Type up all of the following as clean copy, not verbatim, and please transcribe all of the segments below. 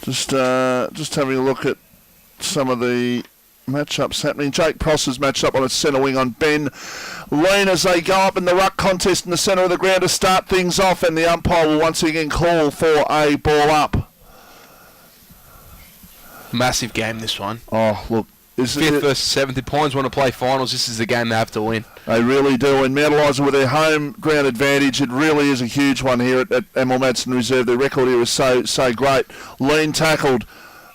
Just having a look at some of the matchups happening. Jake Prosser's matched up on its centre wing on Ben Lean as they go up in the ruck contest in the centre of the ground to start things off, and the umpire will once again call for a ball up. Massive game, this one. Oh, look. Fifth versus seventh. If Pines want to play finals, this is the game they have to win. They really do. And Mount Eliza with their home ground advantage, it really is a huge one here at Emil Madsen Reserve. Their record here is so great. Lean tackled,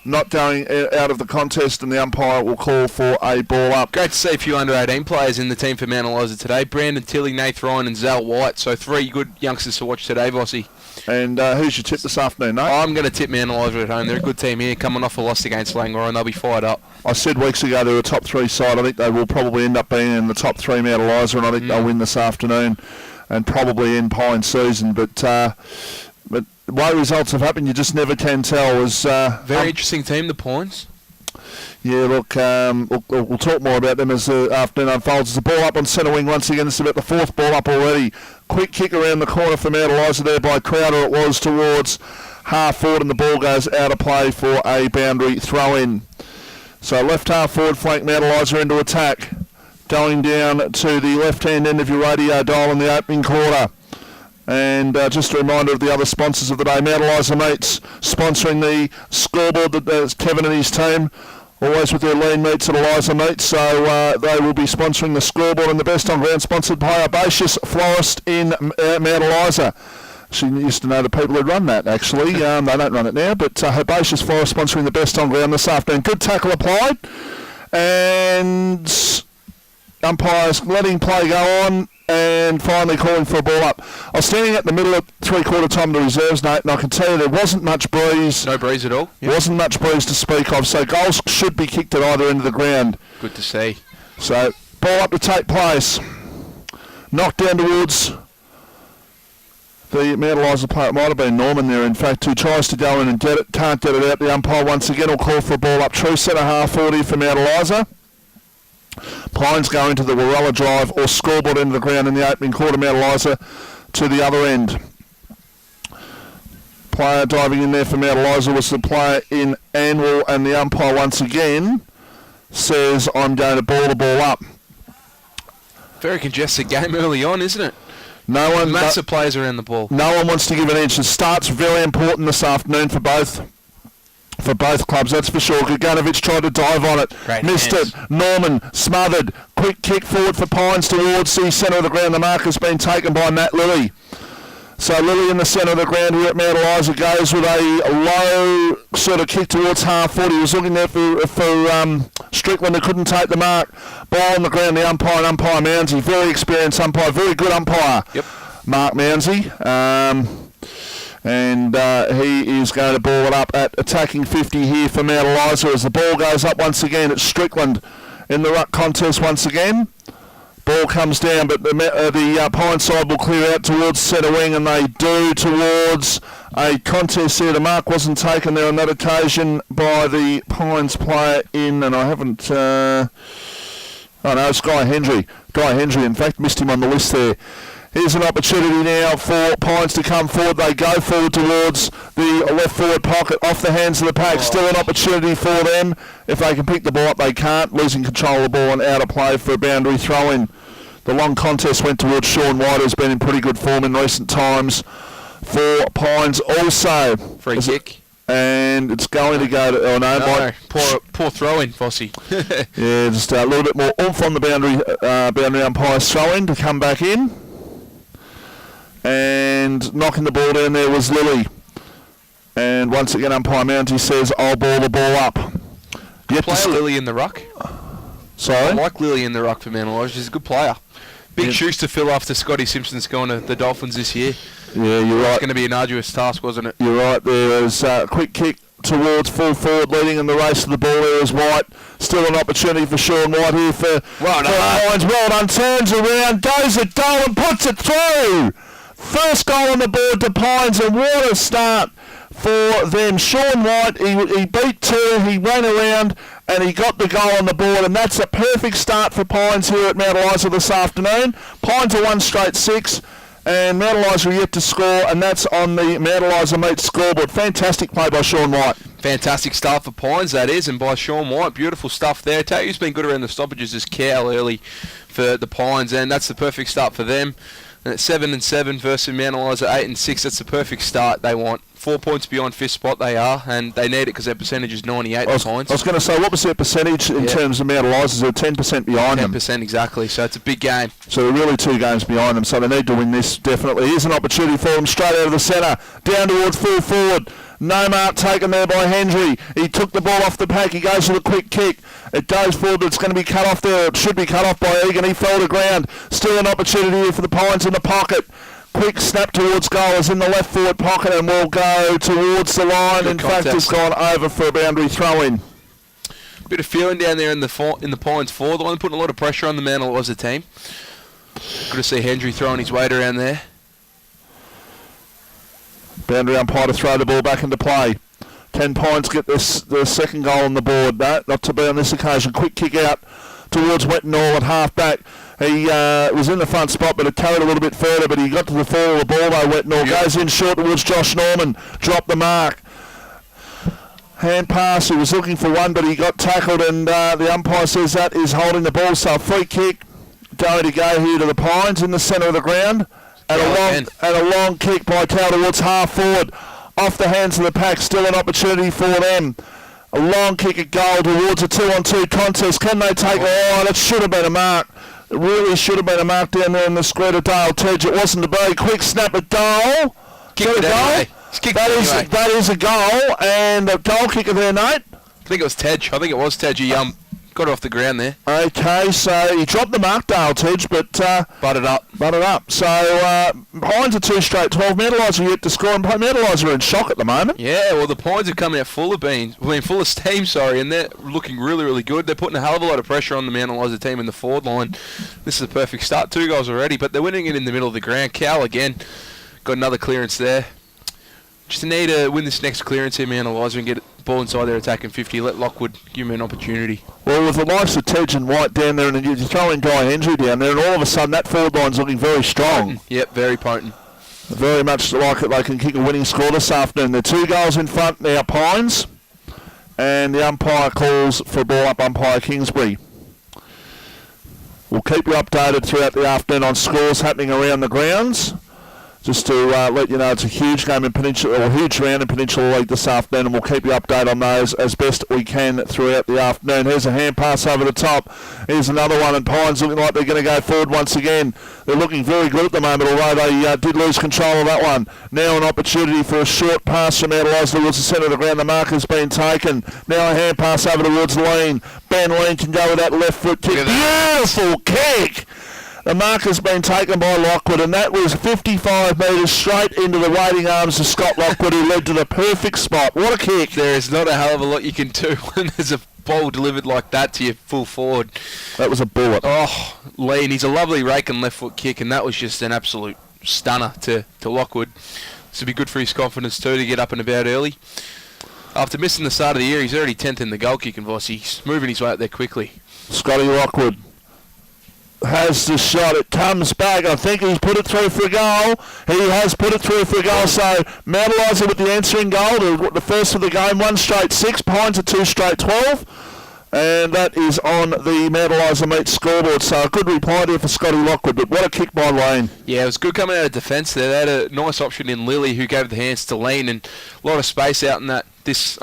not going out of the contest, and the umpire will call for a ball up. Great to see a few under-18 players in the team for Mount Eliza today. Brandon Tilly, Nath Ryan and Zal White. So 3 good youngsters to watch today, Vossi. And who's your tip this afternoon, Nate? I'm going to tip Mount Eliza at home. They're a good team here, coming off a loss against Langor, and they'll be fired up. I said weeks ago they were a top 3 side. I think they will probably end up being in the top 3 Mount Eliza, and I think they'll win this afternoon and probably end Pine season. But the way results have happened, you just never can tell. Very interesting team, the Pines. Yeah, look, we'll talk more about them as the afternoon unfolds. The ball up on centre wing once again. This is about the 4th ball up already. Quick kick around the corner for Mount Eliza there by Crowder. It was towards half forward, and the ball goes out of play for a boundary throw-in. So left half forward flank, Mount Eliza into attack. Going down to the left-hand end of your radio dial in the opening quarter. And just a reminder of the other sponsors of the day. Mount Eliza Meats sponsoring the scoreboard. That's Kevin and his team. Always with their lean meats at Eliza Meats. So they will be sponsoring the scoreboard, and the best on ground sponsored by Herbaceous Florist in Mount Eliza. She used to know the people who run that, actually. They don't run it now, but Herbaceous Florist sponsoring the best on ground this afternoon. Good tackle applied. And umpires letting play go on and finally calling for a ball up. I was standing at the middle of three-quarter time of the reserves, Nate, and I can tell you there wasn't much breeze. No breeze at all? Yep. Wasn't much breeze to speak of, so goals should be kicked at either end of the ground. Good to see. So, ball up to take place. Knocked down towards the Mount Eliza player. It might have been Norman there, in fact, who tries to go in and get it. Can't get it out. The umpire once again will call for a ball up. True centre half 40 for Mount Eliza. Pines go into the Warella drive or scoreboard into the ground in the opening quarter. Mount Eliza to the other end. Player diving in there for Mount Eliza was the player in Anwell, and the umpire once again says, I'm going to ball the ball up. Very congested game early on, isn't it? No one, massive players around the ball. No one wants to give an inch. The start's very important this afternoon for both clubs, that's for sure. Guganovic tried to dive on it. Great missed hands. it. Norman smothered. Quick kick forward for Pines towards the centre of the ground. The mark has been taken by Matt Lilly. So Lilly in the centre of the ground here at Mount Eliza goes with a low sort of kick towards half 40. He was looking there for Strickland, who couldn't take the mark. Ball on the ground, the umpire Mounsey. Very experienced umpire, very good umpire. Yep. Mark Mounsey. And he is going to ball it up at attacking 50 here for Mount Eliza as the ball goes up once again. It's Strickland in the ruck contest once again. Ball comes down, but the Pine side will clear out towards centre wing, and they do towards a contest here. The mark wasn't taken there on that occasion by the Pines player in, and I haven't... oh no, it's Guy Hendry. Guy Hendry, in fact, missed him on the list there. Here's an opportunity now for Pines to come forward. They go forward towards the left forward pocket, off the hands of the pack. Still an opportunity for them. If they can pick the ball up, they can't. Losing control of the ball and out of play for a boundary throw-in. The long contest went towards Sean White, who's been in pretty good form in recent times for Pines also. Free kick. And it's going to go to... Oh, no. Poor throw-in, Fossey. Yeah, just a little bit more oomph on the boundary umpire's throw-in to come back in. And knocking the ball down there was Lilly. And once again, umpire Mounty says, I'll ball the ball up. Player Lilly in the ruck. Sorry? I like Lilly in the ruck for Mount Eliza. He's a good player. Big shoes to fill after Scotty Simpson's going to the Dolphins this year. Yeah, you're right. It's going to be an arduous task, wasn't it? You're right. There was a quick kick towards full forward, leading in the race to the ball there is White. Still an opportunity for Sean White here for Pines. Well done. Turns around, goes at goal and puts it through. First goal on the board to Pines, and what a start for them. Sean White, he beat 2, he ran around, and he got the goal on the board, and that's a perfect start for Pines here at Mount Eliza this afternoon. Pines are 1 straight 6, and Mount Eliza are yet to score, and that's on the Mount Eliza Meets scoreboard. Fantastic play by Sean White. Fantastic start for Pines, that is, and by Sean White. Beautiful stuff there. Tell you who's been good around the stoppages is Cal early for the Pines, and that's the perfect start for them. And at 7-7 versus Mount Eliza 8-6, that's the perfect start they want. 4 points beyond fifth spot they are, and they need it because their percentage is 98 I was Pines. going to say, what was their percentage in terms of Mount Eliza? They're 10% behind them. 10% exactly, so it's a big game. So they're really 2 games behind them, so they need to win this, definitely. Here's an opportunity for them straight out of the centre, down towards full forward. No mark taken there by Hendry. He took the ball off the pack. He goes with a quick kick. It goes forward, but it's going to be cut off there. It should be cut off by Egan. He fell to ground. Still an opportunity here for the Pines in the pocket. Quick snap towards goal is in the left forward pocket and will go towards the line. Good in contest. fact, it's gone over for a boundary throw-in. Bit of feeling down there in the Pines forward line, putting a lot of pressure on the Mount Eliza team. Good to see Hendry throwing his weight around there. Boundary umpire to throw the ball back into play. 10 Pines get the second goal on the board. No, not to be on this occasion. Quick kick out towards Wettenall at half-back. He was in the front spot, but it carried a little bit further, but he got to the fall of the ball, though, Wettenall. Yep. Goes in short towards Josh Norman. Dropped the mark. Hand pass. He was looking for one, but he got tackled, and the umpire says that is holding the ball. So a free kick going to go here to the Pines in the centre of the ground. And a long kick by Cal towards half forward. Off the hands of the pack, still an opportunity for them. A long kick at goal towards a 2-on-2 contest. Can they take that should have been a mark. It really should have been a mark down there in the square to Dale Tedge. It wasn't to be. Quick snap at goal. Kicked it anyway. That is a goal. And a goal kicker there, Nate. I think it was Tedge. He got off the ground there. Okay, so he dropped the mark, Dale Tedge, but butted up. So Pines are 2 straight 12. Mount Eliza yet to score, and Mount Eliza are in shock at the moment. Yeah, well, the Pines have come out full of steam, and they're looking really, really good. They're putting a hell of a lot of pressure on the Mount Eliza team in the forward line. This is a perfect start. 2 goals already, but they're winning it in the middle of the ground. Cal again got another clearance there. Just need to win this next clearance here, Mount Eliza, and get the ball inside their attacking 50. Let Lockwood give him an opportunity. Well, with the likes of Tedge and White down there, and you throw in Guy Hendry down there, and all of a sudden that forward line's looking very strong. Potent. Yep, very potent. Very much like it. They can kick a winning score this afternoon. They're 2 goals in front now, Pines, and the umpire calls for ball up, umpire Kingsbury. We'll keep you updated throughout the afternoon on scores happening around the grounds. Just to let you know, it's a huge game in Peninsula, or a huge round in Peninsula League this afternoon, and we'll keep you updated on those as best we can throughout the afternoon. Here's a hand pass over the top. Here's another one, and Pines looking like they're going to go forward once again. They're looking very good at the moment, although they did lose control of that one. Now an opportunity for a short pass from Mount Eliza towards the centre of the ground. The mark has been taken. Now a hand pass over towards Lean. Ben Lean can go with that left foot kick. Beautiful kick! The mark has been taken by Lockwood, and that was 55 metres straight into the waiting arms of Scott Lockwood, who led to the perfect spot. What a kick. There is not a hell of a lot you can do when there's a ball delivered like that to your full forward. That was a bullet. Oh, Lean, he's a lovely rake and left foot kick, and that was just an absolute stunner to Lockwood. This would be good for his confidence too, to get up and about early. After missing the start of the year, he's already 10th in the goal kicking voice. He's moving his way up there quickly. Scotty Lockwood has the shot. It comes back. I think he's put it through for a goal. He has put it through for a goal. So Mount Eliza with the answering goal, the first of the game, 1 straight 6. Pines are 2 straight 12. And that is on the Mount Eliza Meet scoreboard. So a good reply there for Scotty Lockwood. But what a kick by Lane. Yeah, it was good coming out of defence there. They had a nice option in Lily, who gave the hands to Lean, and a lot of space out in this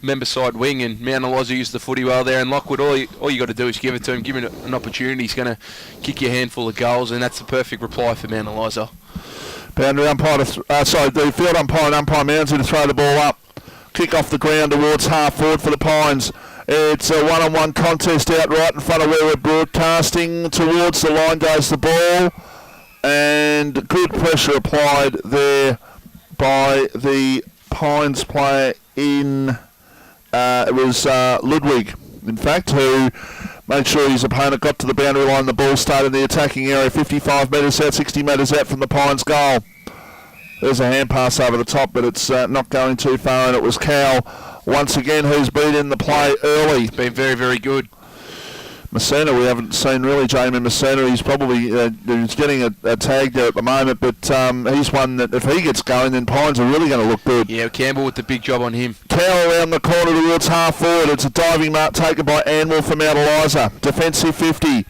member side wing, and Mount Eliza used the footy well there, and Lockwood, all you got to do is give it to him, give him an opportunity. He's going to kick you a handful of goals, and that's the perfect reply for Mount Eliza. Boundary umpire, the field umpire and umpire Moundsy to throw the ball up. Kick off the ground towards half forward for the Pines. It's a one-on-one contest out right in front of where we're broadcasting. Towards the line goes the ball, and good pressure applied there by the Pines player in... it was Ludwig, in fact, who made sure his opponent got to the boundary line. The ball started in the attacking area, 55 metres out, 60 metres out from the Pines goal. There's a hand pass over the top, but it's not going too far, and it was Cal once again who's been in the play early. It's been very, very good. Messina, we haven't seen really Jamie Messina. He's probably he's getting a tag there at the moment, but he's one that if he gets going, then Pines are really going to look good. Yeah, Campbell with the big job on him. Cow around the corner towards half forward. It's a diving mark taken by Anwell from Mount Eliza. Defensive 50.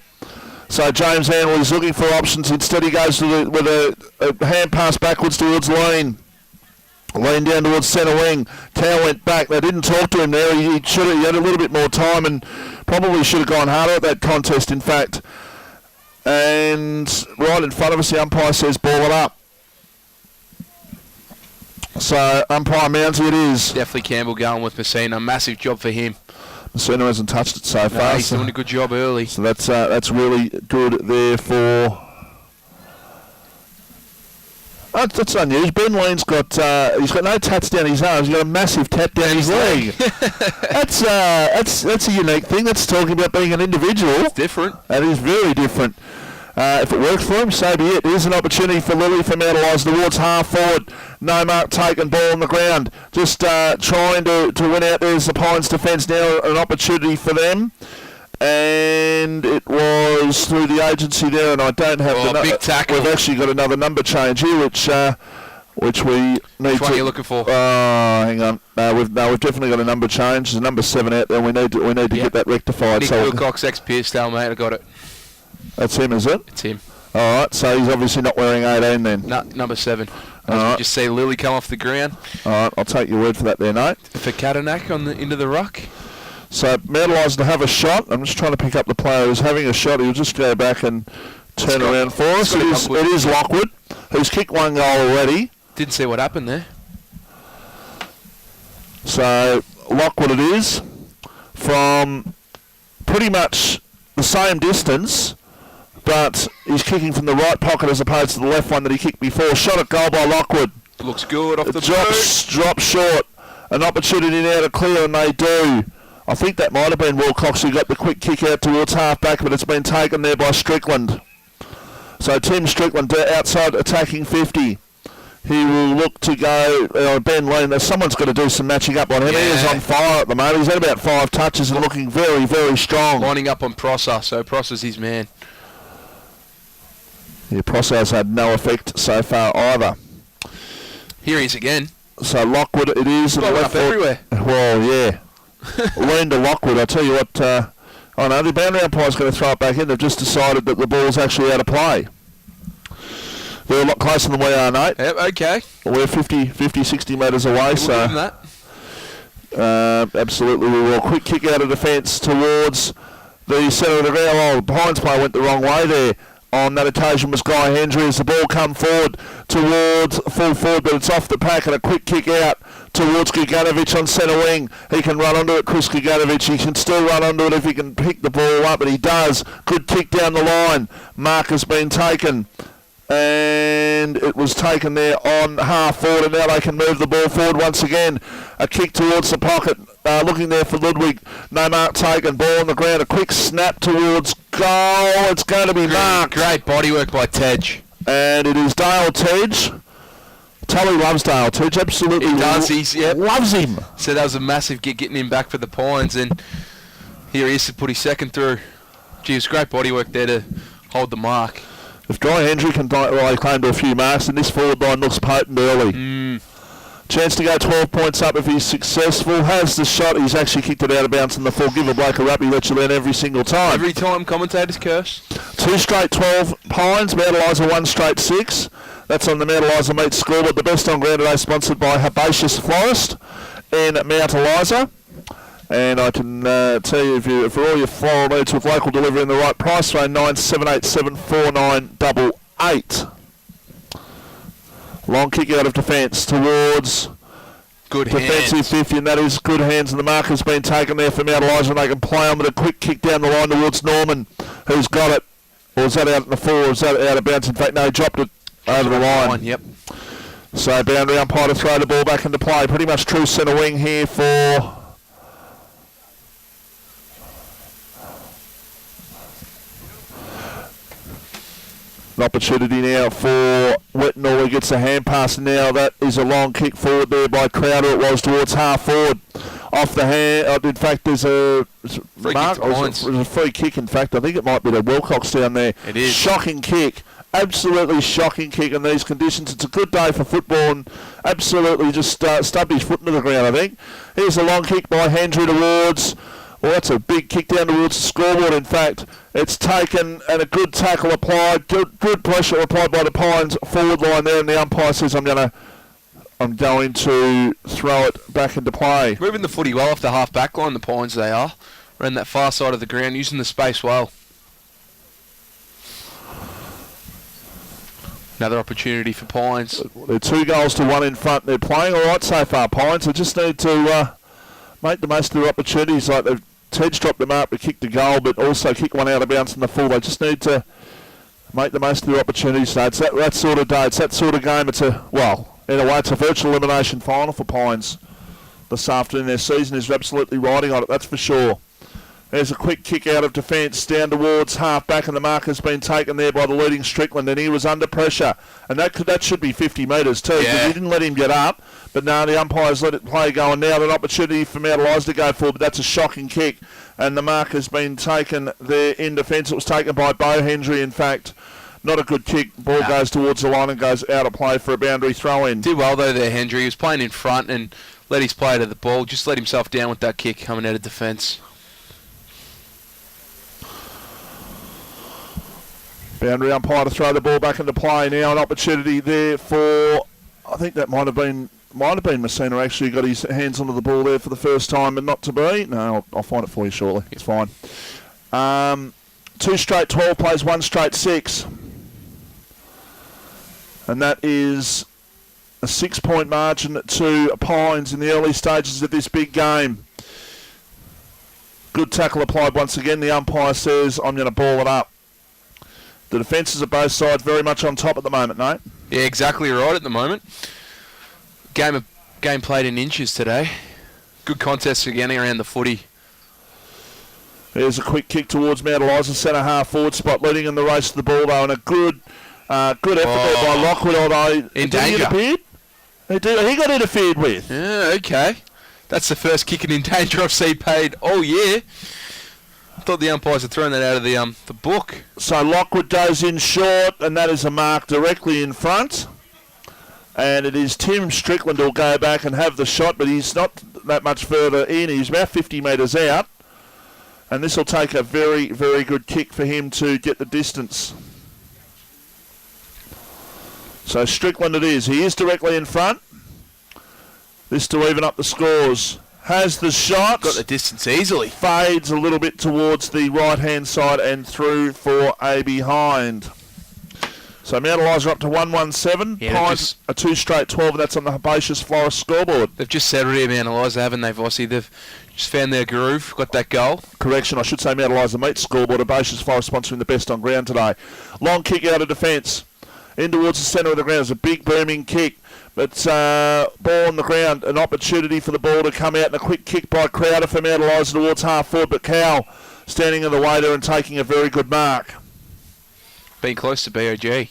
So James Anwell is looking for options. Instead he goes with a hand pass backwards towards Lane. Lane down towards centre wing. Cow went back. They didn't talk to him there. He had a little bit more time and probably should have gone harder at that contest, in fact. And right in front of us, the umpire says ball it up. So umpire Mounsey it is. Definitely Campbell going with Messina. Massive job for him. Messina hasn't touched it so far. He's doing a good job early. So that's really good there for... That's unusual. Ben Lane's got he's got no tats down his arms. He's got a massive tat down his leg. That's a unique thing. That's talking about being an individual. It's different. That is very different. If it works for him, so be it. Here's an opportunity for Lily from Mount Eliza towards half forward. No mark taken, ball on the ground. Just trying to win out. There's the Pines defence now, an opportunity for them. And it was through the agency there, and I don't have the big tackle. We've actually got another number change here, which we need. Which one are you looking for? Oh, hang on. We've definitely got a number change. There's a number 7 out there. We need to get that rectified. Nick Wilcox, ex-Pearcedale, mate. I got it. That's him, is it? It's him. All right. So he's obviously not wearing 18 then. No, number 7. All right. Just see Lily come off the ground. All right. I'll take your word for that there, Nate. For Katanak into the ruck. So Mount Eliza to have a shot. I'm just trying to pick up the player who's having a shot. He'll just go back and turn around for us. It is Lockwood, who's kicked one goal already. Didn't see what happened there. So Lockwood it is, from pretty much the same distance, but he's kicking from the right pocket as opposed to the left one that he kicked before. Shot at goal by Lockwood. Looks good off the Drops short. An opportunity now to clear, and they do. I think that might have been Wilcox who got the quick kick out towards half-back, but it's been taken there by Strickland. So Tim Strickland outside attacking 50. He will look to go, Ben Lane, someone's got to do some matching up on him. Yeah. He is on fire at the moment. He's had about 5 touches and looking very, very strong. Lining up on Prosser, so Prosser's his man. Yeah, Prosser's had no effect so far either. Here he is again. So Lockwood it is. Blowing up everywhere. Well, yeah. Lean to Lockwood. I tell you what, oh no, the boundary umpire's going to throw it back in. They've just decided that the ball's actually out of play. They're a lot closer than we are, Nate. Yep, okay. We're 50, 60 metres away, so... That. Absolutely, we will. Quick kick out of defence towards the centre of the ground. Oh, Pines player went the wrong way there. On that occasion was Guy Hendry as the ball come forward towards full forward, but it's off the pack and a quick kick out towards Guganovic on centre wing. He can run onto it, Chris Guganovic. He can still run onto it if he can pick the ball up, and he does. Good kick down the line. Mark has been taken, and it was taken there on half forward, and now they can move the ball forward once again. A kick towards the pocket, looking there for Ludwig. No mark taken, ball on the ground, a quick snap towards goal. It's going to be marked. Great bodywork by Tej. And it is Dale Tej. Tully loves Dale Tej, absolutely. He does, he loves him. So that was a massive gig getting him back for the Pines, and here he is to put his second through. Gee, it was great bodywork there to hold the mark. If Guy Hendry can lay claim to a few marks, then this forward line looks potent early. Chance to go 12 points up if he's successful. Has the shot. He's actually kicked it out of bounds in the full. Give a bloke a rap, he lets you learn every single time. Every time, commentators curse. 2 straight 12 Pines. Mount Eliza 1 straight 6. That's on the Mount Eliza Meat scoreboard. The best on ground today sponsored by Herbaceous Florist in Mount Eliza. And I can tell you, for all your floral needs with local delivery in the right price, phone 9787 4988. Long kick out of defence towards good defensive hands. 50, and that is good hands, and the mark has been taken there for Mount Eliza, and they can play on with a quick kick down the line towards Norman, who's got it. Or is that out in the floor, or is that out of bounds? In fact, no, he dropped it over the line. Yep. So boundary umpire to throw the ball back into play. Pretty much true centre wing here for... An opportunity now for Whitnall. He gets a hand pass now. That is a long kick forward there by Crowder. It was towards half forward. off the hand. In fact, there's a Free kick to Pines. there's a free kick. In fact, I think it might be to Wilcox down there. It is. Shocking kick. Absolutely shocking kick in these conditions. It's a good day for football and absolutely just stubbed his foot into the ground, I think. Here's a long kick by Hendry towards... Well, that's a big kick down towards the scoreboard, in fact. It's taken and a good tackle applied. Good pressure applied by the Pines forward line there, and the umpire says, I'm going to throw it back into play. Moving the footy well off the half-back line, the Pines, they are. Around that far side of the ground, using the space well. Another opportunity for Pines. They're 2-1 in front. They're playing all right so far, Pines. They just need to make the most of their opportunities. Like Ted's dropped them up to kick the goal, but also kick one out of bounds in the full. They just need to make the most of their opportunities. So it's that sort of day. It's that sort of game. It's in a way, it's a virtual elimination final for Pines this afternoon. Their season is absolutely riding on it, that's for sure. There's a quick kick out of defence down towards half-back, and the mark has been taken there by the leading Strickland, and he was under pressure. And that should be 50 metres too, because he didn't let him get up. But now the umpires let it play go, and now an opportunity for Mount Eliza to go forward, but that's a shocking kick. And the mark has been taken there in defence. It was taken by Bo Hendry, in fact. Not a good kick. Ball goes towards the line and goes out of play for a boundary throw-in. Did well though there, Hendry. He was playing in front and led his player to the ball. Just let himself down with that kick coming out of defence. Boundary umpire to throw the ball back into play now. An opportunity there for, I think that might have been Messina actually got his hands onto the ball there for the first time, but not to be. No, I'll find it for you shortly. It's fine. 2 straight 12 plays, 1 straight 6. And that is a 6-point margin to Pines in the early stages of this big game. Good tackle applied once again. The umpire says, I'm going to ball it up. The defences of both sides very much on top at the moment, Nate. Yeah, exactly right at the moment. Game played in inches today. Good contest again around the footy. There's a quick kick towards Mount Eliza, centre half forward spot, leading in the race to the ball though, and a good effort there by Lockwood. Although in danger. He got interfered with. Yeah, okay. That's the first kicking in danger I've seen paid all year. I thought the umpires had thrown that out of the book. So Lockwood goes in short, and that is a mark directly in front. And it is Tim Strickland who'll go back and have the shot, but he's not that much further in. He's about 50 metres out. And this will take a very, very good kick for him to get the distance. So Strickland it is. He is directly in front. This to even up the scores. Has the shot. Got the distance easily. Fades a little bit towards the right-hand side and through for a behind. So Mount Eliza up to 117. Yeah, Pines a 2 straight 12, and that's on the Herbaceous Forest scoreboard. They've just settled here, Mount Eliza, haven't they, Vossi? They've just found their groove, got that goal. Correction, I should say Mount Eliza meets scoreboard. Herbaceous Forest sponsoring the best on ground today. Long kick out of defence. In towards the centre of the ground. It's a big booming kick. But ball on the ground, an opportunity for the ball to come out, and a quick kick by Crowder for Mount Eliza towards half forward, but Cowell standing in the way there and taking a very good mark. Being close to BOG.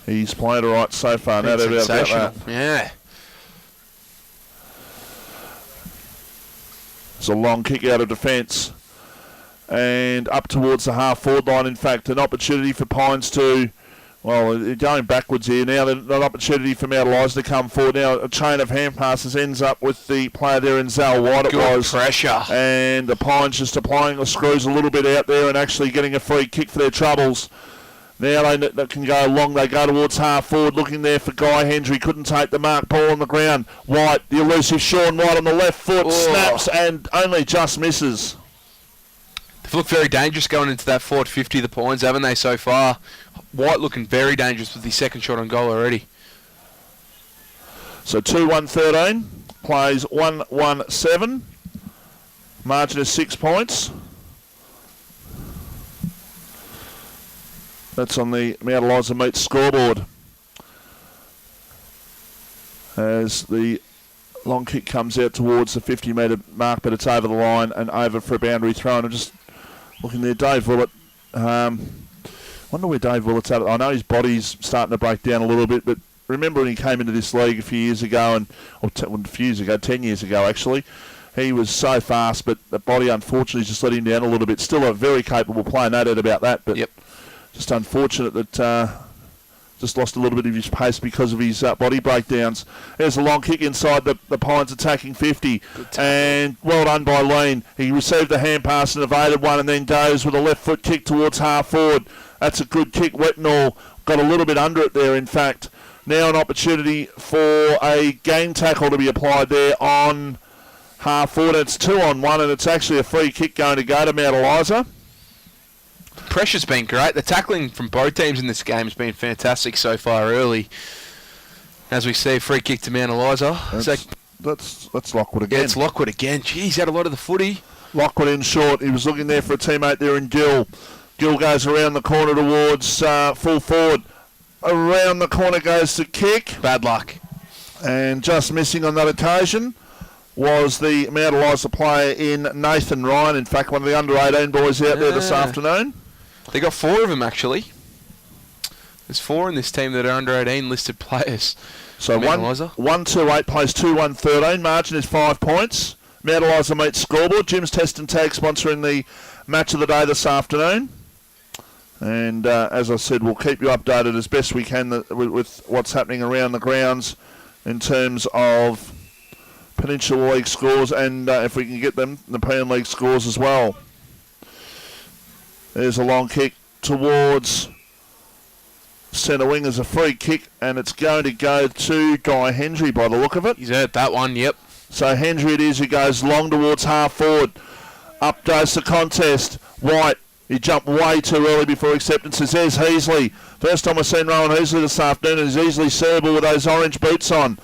He's played all right so far. No doubt about that. Yeah. It's a long kick out of defence. And up towards the half forward line, in fact, an opportunity for Pines to... Well, going backwards here now, an opportunity for Mount Eliza to come forward. Now, a chain of hand passes ends up with the player there in Zal White. Good pressure. And the Pines just applying the screws a little bit out there and actually getting a free kick for their troubles. Now they can go long. They go towards half forward, looking there for Guy Hendry. Couldn't take the mark. Ball on the ground. White, the elusive Sean White on the left foot. Snaps and only just misses. They've looked very dangerous going into that forward 50, the Pines, haven't they, so far? White looking very dangerous with his second shot on goal already. So 2-1-13, plays 1-1-7. Margin is 6 points. That's on the Mount Eliza Meets scoreboard. As the long kick comes out towards the 50-metre mark, but it's over the line and over for a boundary throw. And I'm just looking there, Dave Willett. Wonder where Dave Willett's at. I know his body's starting to break down a little bit, but remember when he came into this league a few years ago, 10 years ago actually, He was so fast, but the body unfortunately just let him down a little bit. Still a very capable player, no doubt about that, but just unfortunate that just lost a little bit of his pace because of his body breakdowns. There's a long kick inside the Pines attacking 50, and well done by Lean. He received a hand pass and evaded one, and then goes with a left foot kick towards half forward. That's a good kick. Wetnall got a little bit under it there, in fact. Now an opportunity for a game tackle to be applied there on half forward. It's 2-on-1, and it's actually a free kick going to go to Mount Eliza. Pressure's been great. The tackling from both teams in this game has been fantastic so far early. As we see, free kick to Mount Eliza. That's Lockwood again. Yeah, it's Lockwood again. He's had a lot of the footy. Lockwood in short. He was looking there for a teammate there in Gill. Gill goes around the corner towards full forward. Around the corner goes to kick. Bad luck. And just missing on that occasion was the Mount Eliza player in Nathan Ryan. In fact, one of the under-18 boys out there this afternoon. They got 4 of them, actually. There's 4 in this team that are under-18 listed players. So 1-2-8 plays 2-1-13. Margin is 5 points. Mount Eliza meets scoreboard. Jim's Test and Tag sponsoring the match of the day this afternoon. And as I said, we'll keep you updated as best we can with what's happening around the grounds in terms of Peninsula League scores, and if we can get them, the Nepean League scores as well. There's a long kick towards centre wing as a free kick, and it's going to go to Guy Hendry by the look of it. He's hurt that one, yep. So Hendry it is, who goes long towards half forward. Up goes the contest. White, he jumped way too early before acceptances. There's Heasley. First time we've seen Rowan Heasley this afternoon, and he's easily servable with those orange boots on.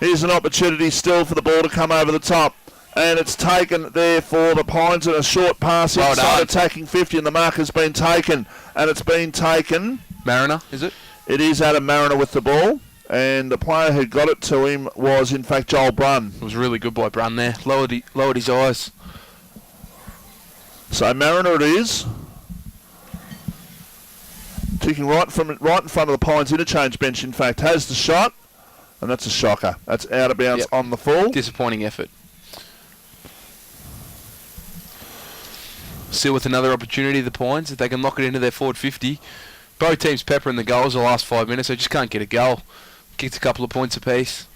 Here's an opportunity still for the ball to come over the top. And it's taken there for the Pines in a short pass inside attacking 50, and the mark has been taken. And it's been taken. Mariner, is it? It is Adam Mariner with the ball. And the player who got it to him was, in fact, Joel Brunn. It was really good by Brunn there. Lowered his eyes. So Mariner it is. Kicking right in front of the Pines interchange bench, in fact, has the shot. And that's a shocker. That's out of bounds on the full. Disappointing effort. Still with another opportunity, the Pines, if they can lock it into their forward 50. Both teams peppering the goals the last 5 minutes. They just can't get a goal. Kicked a couple of points apiece.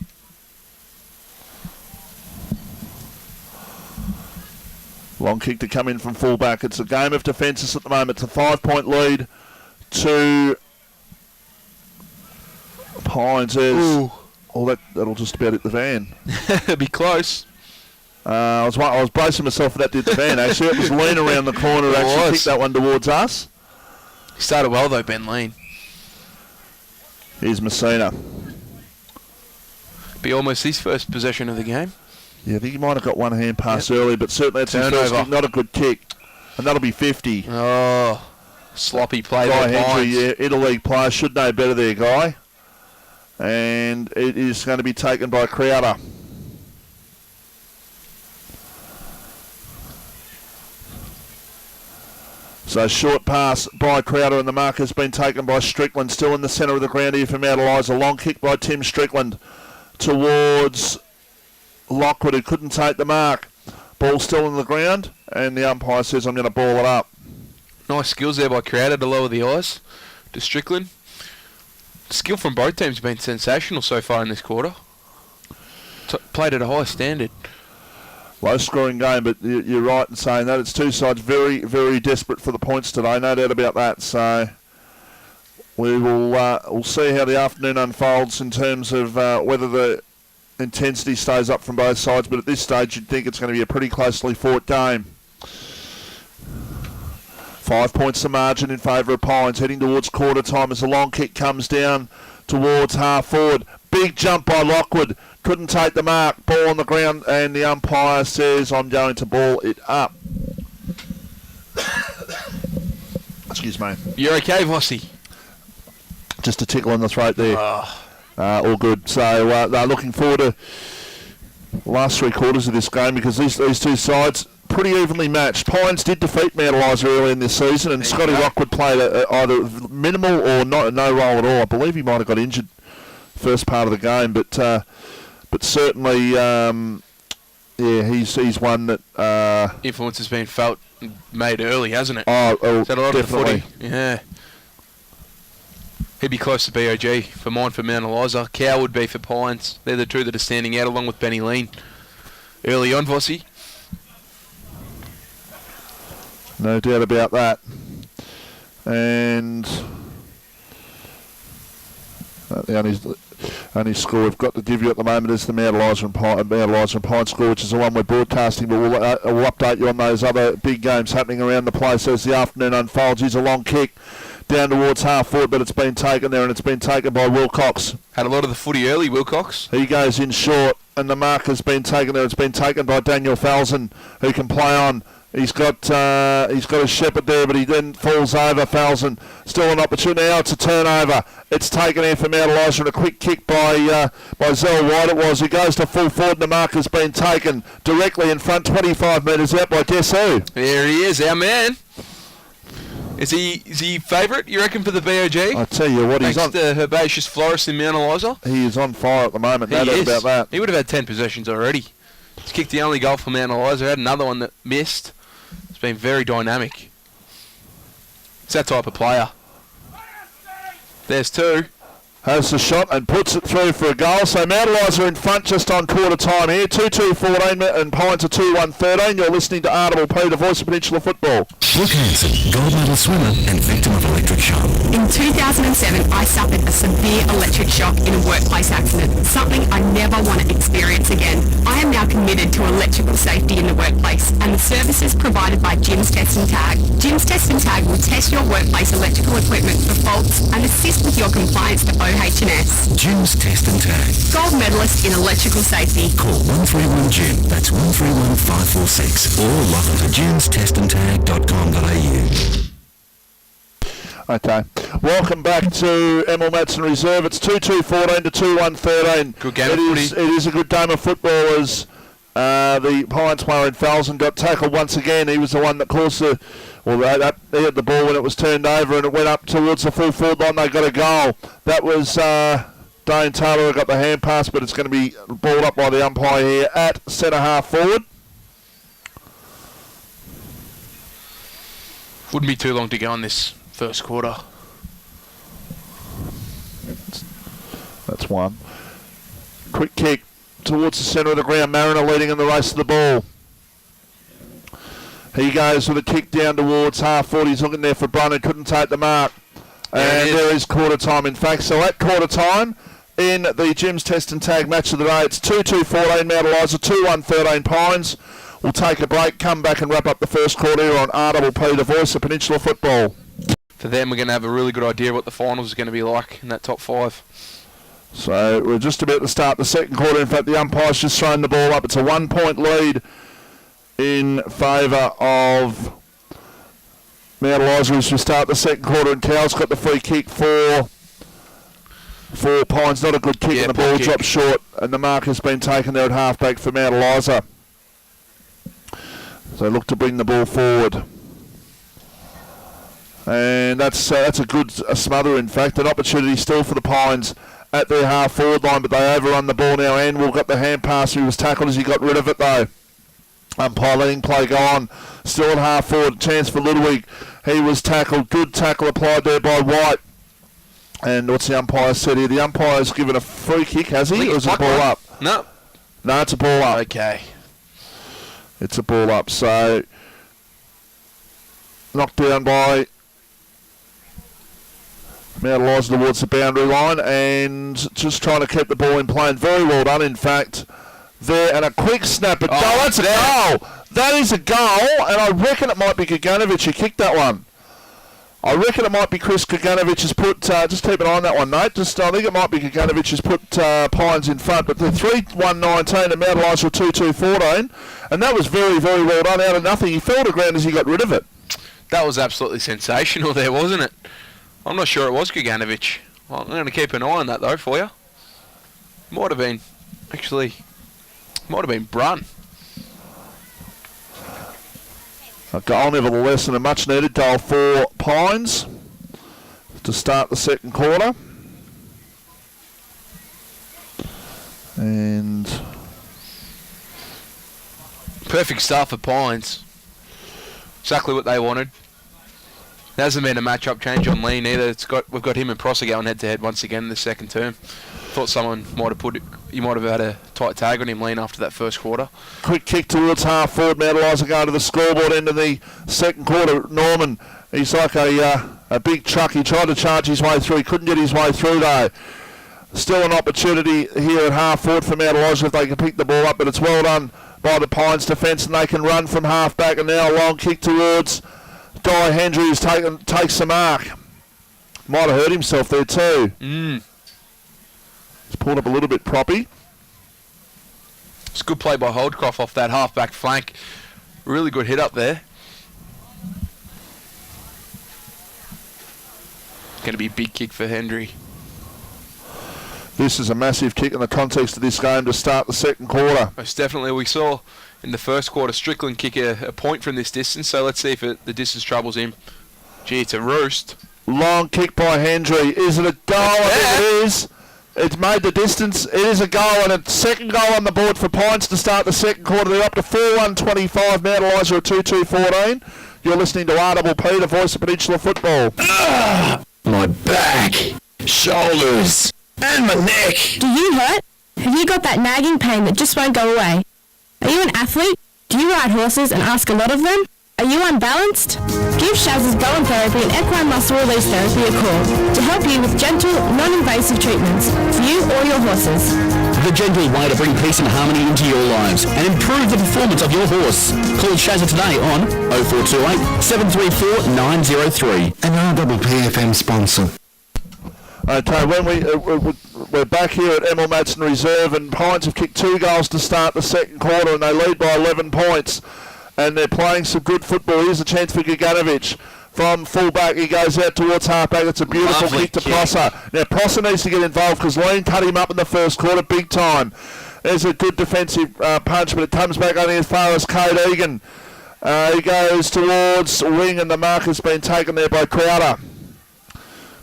Long kick to come in from fullback. It's a game of defences at the moment. It's a 5-point lead to Pines. That'll just about hit the van. It'll be close. I was bracing myself for that to hit the van, actually. It was Lean around the corner to actually kick that one towards us. He started well, though, Ben Lean. Here's Messina. Be almost his first possession of the game. Yeah, I think he might have got one hand pass early, but certainly that's his first kick. Not a good kick. And that'll be 50. Oh, sloppy play. Guy Hendry, yeah, Interleague player. Should know better there, Guy. And it is going to be taken by Crowder. So short pass by Crowder, and the mark has been taken by Strickland. Still in the centre of the ground here for Mount Eliza. Long kick by Tim Strickland towards Lockwood, who couldn't take the mark. Ball still in the ground, and the umpire says, I'm going to ball it up. Nice skills there by Crowder to lower the eyes to Strickland. Skill from both teams has been sensational so far in this quarter. Played at a high standard. Low scoring game, but you're right in saying that. It's two sides very, very desperate for the points today, no doubt about that. So we'll see how the afternoon unfolds in terms of whether the intensity stays up from both sides, but at this stage you'd think it's going to be a pretty closely fought game. 5 points to margin in favour of Pines, heading towards quarter time as the long kick comes down towards half forward. Big jump by Lockwood, couldn't take the mark, ball on the ground, and the umpire says, I'm going to ball it up. Excuse me. You're okay, Vossi? Just a tickle in the throat there. All good. So they're looking forward to the last 3 quarters of this game, because these two sides pretty evenly matched. Pines did defeat Mount Eliza early in this season, and Scotty Lockwood played either minimal or no role at all. I believe he might have got injured first part of the game, but certainly Yeah, he's one that... Influence has been felt made early, hasn't it? Oh, Is that a lot definitely. of the footy? Yeah. He'd be close to BOG for mine for Mount Eliza. Cow would be for Pines. They're the two that are standing out along with Benny Lean. Early on, Vossi. No doubt about that. And the only score we've got to give you at the moment is the Mount Eliza and Pine score, which is the one we're broadcasting, but we'll update you on those other big games happening around the place as the afternoon unfolds. Here's a long kick down towards half forward, but it's been taken there, and it's been taken by Wilcox. Had a lot of the footy early, Wilcox. He goes in short, and the mark has been taken there. It's been taken by Daniel Falzon, who can play on. He's got a shepherd there, but he then falls over. Falzon still an opportunity. Now it's a turnover. It's taken here from Mount Eliza, and a quick kick by Zell White it was. He goes to full forward, and the mark has been taken directly in front, 25 metres out by guess who? There he is, our man. Is he favourite, you reckon, for the BOG? I tell you what, he's on. Thanks to Herbaceous Florist in Mount Eliza. He is on fire at the moment. No doubt about that. He would have had 10 possessions already. He's kicked the only goal for Mount Eliza. Had another one that missed. It's been very dynamic. It's that type of player. There's two. Has the shot and puts it through for a goal. So Mount Eliza in front just on quarter time here. 2-2-14 and Pines are 2-1-13. You're listening to Artable P, the voice of Peninsula football. Brooke Hanson, gold medal swimmer and victim of electric shock. In 2007, I suffered a severe electric shock in a workplace accident, something I never want to experience again. I am now committed to electrical safety in the workplace and the services provided by Jim's Test and Tag. Jim's Test and Tag will test your workplace electrical equipment for faults and assist with your compliance to OH&S. Jim's Test and Tag. Gold medalist in electrical safety. Call 131-JIM, that's 131-546, or log on to jimstestandtag.com.au. Okay. Welcome back to Emil Madsen Reserve. It's 2-2-14 to 2-1-13. Good game of footy. It is a good game of football as the Pines player in Falzon got tackled once again. He was the one that caused he had the ball when it was turned over and it went up towards the full forward line. They got a goal. That was Dane Taylor who got the hand pass, but it's going to be balled up by the umpire here at centre half forward. Wouldn't be too long to go on this first quarter. That's one. Quick kick towards the centre of the ground. Mariner leading in the race of the ball. He goes with a kick down towards half forward. He's looking there for Brunner. Couldn't take the mark. And there is quarter time, in fact. So at quarter time, in the Jim's Test and Tag match of the day, it's 2-2-14 Mount Eliza, 2-1-13 Pines. We'll take a break, come back and wrap up the first quarter here on RWP, the voice of Peninsula football. For them, we're going to have a really good idea what the finals is going to be like in that top five. So we're just about to start the second quarter. In fact, the umpire's just thrown the ball up. It's a 1-point lead in favour of Mount Eliza as we start the second quarter, and Cow's got the free kick for Pines. Not a good kick, and the ball drops short, and the mark has been taken there at halfback for Mount Eliza. So look to bring the ball forward. And that's a good smother, in fact. An opportunity still for the Pines at their half forward line, but they overrun the ball now. Anwell got the hand pass. He was tackled as he got rid of it, though. Umpire letting play go on. Still at half forward. Chance for Ludwig. He was tackled. Good tackle applied there by White. And what's the umpire said here? The umpire's given a free kick, has he? Or is it a ball up? No. No, it's a ball up. Okay. It's a ball up. So knocked down by Mount Eliza towards the boundary line and just trying to keep the ball in play. And very well done, in fact. There, and a quick snap. But that's a goal. That is a goal, and I reckon it might be Kaganovich who kicked that one. I reckon it might be Chris Kaganovich has put, just keep an eye on that one, mate. I think it might be Kaganovich has put Pines in front. But the 3-1-19 and Mount Eliza 2-2-14, and that was very, very well done out of nothing. He fell to ground as he got rid of it. That was absolutely sensational there, wasn't it? I'm not sure it was Kaganovich. Well, I'm going to keep an eye on that, though, for you. Might have been, actually, might have been Brun. A goal, nevertheless, and a much-needed goal for Pines to start the second quarter. And Perfect start for Pines. Exactly what they wanted. There hasn't been a match-up change on Lean either. We've got him and Prosser going head-to-head once again in the second term. Thought someone might have had a tight tag on him, Lean, after that first quarter. Quick kick towards half forward. Mount Eliza going to the scoreboard end of the second quarter. Norman, he's like a big truck. He tried to charge his way through. He couldn't get his way through though. Still an opportunity here at half forward for Mount Eliza if they can pick the ball up, but it's well done by the Pines defence, and they can run from half back. And now a long kick towards Guy Hendry, who's takes the mark. Might have hurt himself there too. He's pulled up a little bit proppy. It's a good play by Holdcroft off that half back flank. Really good hit up there. Going to be a big kick for Hendry. This is a massive kick in the context of this game to start the second quarter. Most definitely. We saw in the first quarter Strickland kick a point from this distance, so let's see if the distance troubles him. Gee, it's a roost. Long kick by Hendry. Is it a goal? I think it is. It's made the distance. It is a goal, and a second goal on the board for Pines to start the second quarter. They're up to 4-1-25. Mount Eliza at 2-2-14. You're listening to RPP, the voice of Peninsula football. My back, shoulders, and my neck. Do you hurt? Have you got that nagging pain that just won't go away? Are you an athlete? Do you ride horses and ask a lot of them? Are you unbalanced? Give Shaz's Bowen Therapy and Equine Muscle Release Therapy a call to help you with gentle, non-invasive treatments for you or your horses. The gentle way to bring peace and harmony into your lives and improve the performance of your horse. Call Shazza today on 0428 734 903. An RPPFM sponsor. Okay, when we're back here at Emil Madsen Reserve, and Pines have kicked 2 goals to start the second quarter, and they lead by 11 points. And they're playing some good football. Here's a chance for Gaganovic from fullback. He goes out towards halfback. It's a beautiful kick to Prosser. Now, Prosser needs to get involved because Lean cut him up in the first quarter big time. There's a good defensive punch, but it comes back only as far as Cade Egan. He goes towards wing, and the mark has been taken there by Crowder.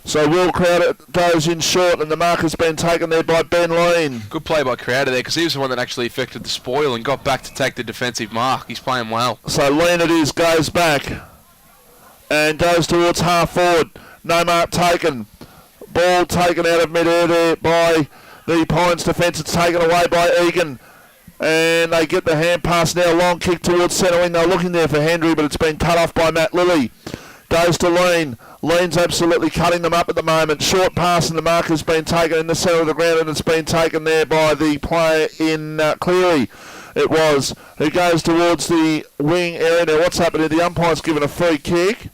So Will Crowder goes in short, and the mark has been taken there by Ben Lean. Good play by Crowder there, because he was the one that actually effected the spoil and got back to take the defensive mark. He's playing well. So Lean it is, goes back and goes towards half forward. No mark taken. Ball taken out of mid-air there by the Pines defence. It's taken away by Egan. And they get the hand pass now. Long kick towards centre wing. They're looking there for Hendry, but it's been cut off by Matt Lilly. Goes to Lean. Lean's absolutely cutting them up at the moment. Short pass, and the mark has been taken in the centre of the ground, and it's been taken there by the player in Cleary. It was. Who goes towards the wing area. Now, what's happening? The umpire's given a free kick.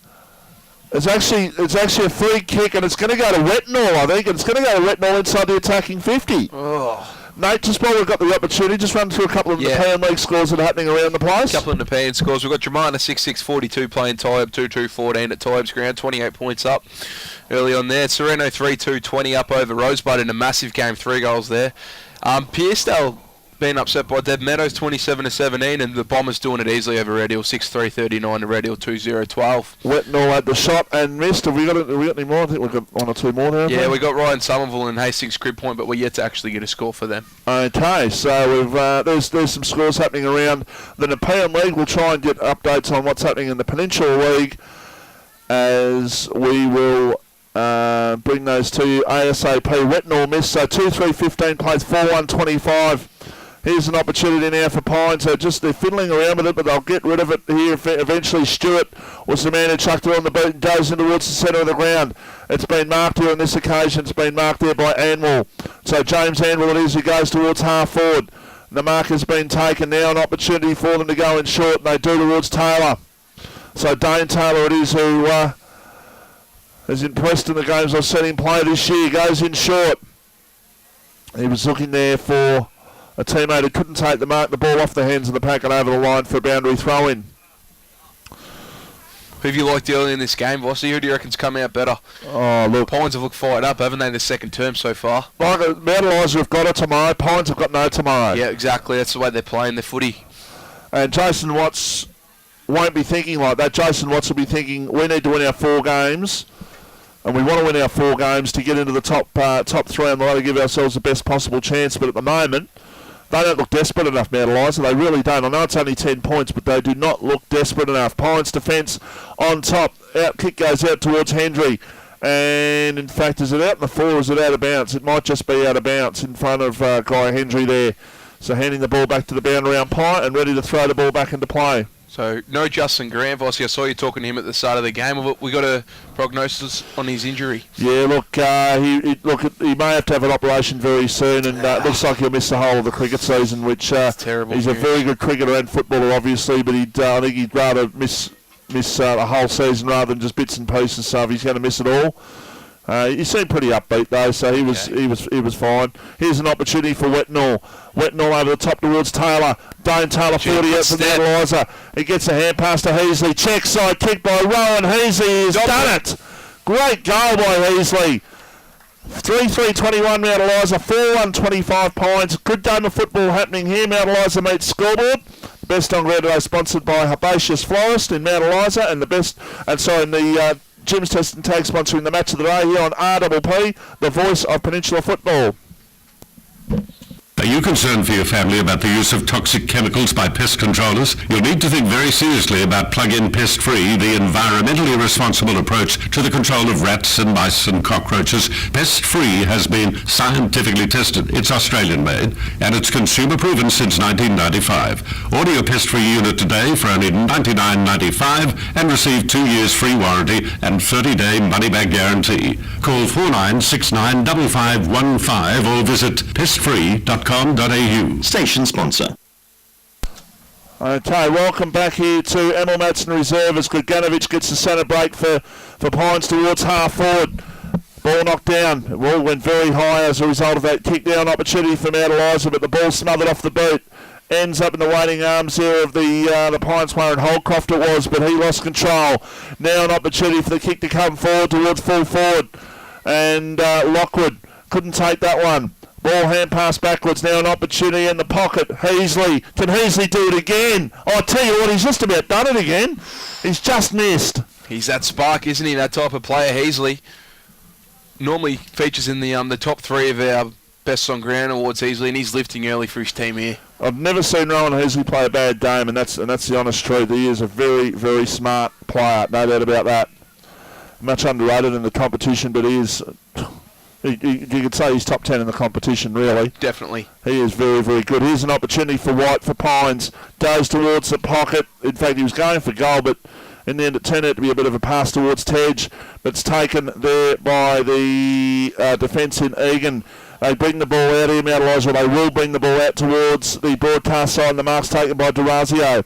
It's actually a free kick, and it's going to go to Retinol, I think. And it's going to go to Retinol inside the attacking 50. Oh. Nate, just while we've got the opportunity, just run through a couple of the Nepean League scores that are happening around the place. A couple of Nepean scores. We've got Dramana 6-6-42 playing Tybe 2-2-14 at Tybe's ground, 28 points up early on there. Sereno 3-2-20 up over Rosebud in a massive game, 3 goals there. Piercedale being upset by Deb Meadows 27-17, and the Bombers doing it easily over Red Hill 6-3-39 to Red Hill 2-0-12. Wetnall had the shot and missed. Have we got any more? I think we've got 1 or 2 more now. Yeah, we got Ryan Somerville and Hastings Crib Point, but we're yet to actually get a score for them. Okay, so we've there's some scores happening around the Nepean League. We'll try and get updates on what's happening in the Peninsula League as we will bring those to you ASAP. Wetnall missed, so 2-3-15 plays 4-1-25. Here's an opportunity now for Pines. They're fiddling around with it, but they'll get rid of it here. Eventually, Stewart was the man who chucked it on the boot and goes in towards the centre of the ground. It's been marked here on this occasion. It's been marked there by Anwell. So James Anwell it is who goes towards half forward. The mark has been taken now. An opportunity for them to go in short, and they do towards Taylor. So Dane Taylor it is who has impressed in the games I've seen him play this year. Goes in short. He was looking there for a teammate who couldn't take the mark, the ball off the hands of the pack and over the line for a boundary throw-in. Who have you liked early in this game, Vossi? Who do you reckon's come out better? Oh, look. Pines have looked fired up, haven't they, the second term so far? Mount Eliza have got it tomorrow. Pines have got no tomorrow. Yeah, exactly. That's the way they're playing their footy. And Jason Watts won't be thinking like that. Jason Watts will be thinking, we need to win our 4 games. And we want to win our 4 games to get into the top 3 and we'll give ourselves the best possible chance. But at the moment, They don't look desperate enough now, Eliza. They really don't. I know it's only 10 points, but they do not look desperate enough. Pines defence on top. Out kick goes out towards Hendry. And, in fact, is it out in the 4 or is it out of bounds? It might just be out of bounds in front of Guy Hendry there. So handing the ball back to the boundary umpire and ready to throw the ball back into play. So, no Justin Grant, Vossi. I saw you talking to him at the start of the game. We got a prognosis on his injury. Yeah, look, he may have to have an operation very soon, and it looks like he'll miss the whole of the cricket season, which terrible. He's a very good cricketer and footballer, obviously, but I think he'd rather miss the whole season rather than just bits and pieces. So if he's going to miss it all. He seemed pretty upbeat though, so he was fine. Here's an opportunity for Wetnall. Wetnall over the top towards Taylor. Dane Taylor 40 out from Eliza. He gets a hand pass to Heasley. Check side kick by Rowan. Heasley has done it. Great goal by Heasley. 3-3-21 Mount Eliza. 4-1-25 Pines. Good game of football happening here. Mount Eliza meets Scoreboard. Best on ground today sponsored by Herbaceous Florist in Mount Eliza, and the Jim's Test and Tag sponsoring the match of the day here on RPP, the voice of Peninsula football. Are you concerned for your family about the use of toxic chemicals by pest controllers? You'll need to think very seriously about Plug-in Pest Free, the environmentally responsible approach to the control of rats and mice and cockroaches. Pest Free has been scientifically tested. It's Australian-made, and it's consumer-proven since 1995. Order your Pest Free unit today for only $99.95 and receive 2 years free warranty and 30-day money-back guarantee. Call 49695515 or visit pestfree.com. Station sponsor. Okay, welcome back here to Emil Madsen Reserve as Greganovic gets the centre break for Pines towards half forward. Ball knocked down. The ball went very high as a result of that kick down opportunity for Mount Eliza, but the ball smothered off the boot. Ends up in the waiting arms here of the Pines player, and Holcroft it was, but he lost control. Now an opportunity for the kick to come forward towards full forward. And Lockwood couldn't take that one. Ball hand pass backwards, now an opportunity in the pocket. Heasley, can Heasley do it again? I tell you what, he's just about done it again. He's just missed. He's that spark, isn't he? That type of player, Heasley. Normally features in the top 3 of our Best on Ground awards, Heasley, and he's lifting early for his team here. I've never seen Rowan Heasley play a bad game, and that's the honest truth. He is a very, very smart player, no doubt about that. Much underrated in the competition, but he is... You could say he's top 10 in the competition, really. Definitely. He is very, very good. Here's an opportunity for White for Pines. Goes towards the pocket. In fact, he was going for goal, but in the end it turned out to be a bit of a pass towards Tej. But it's taken there by the defence in Egan. They bring the ball out here, Mount Eliza. They will bring the ball out towards the broadcast side, and the mark's taken by Durazio.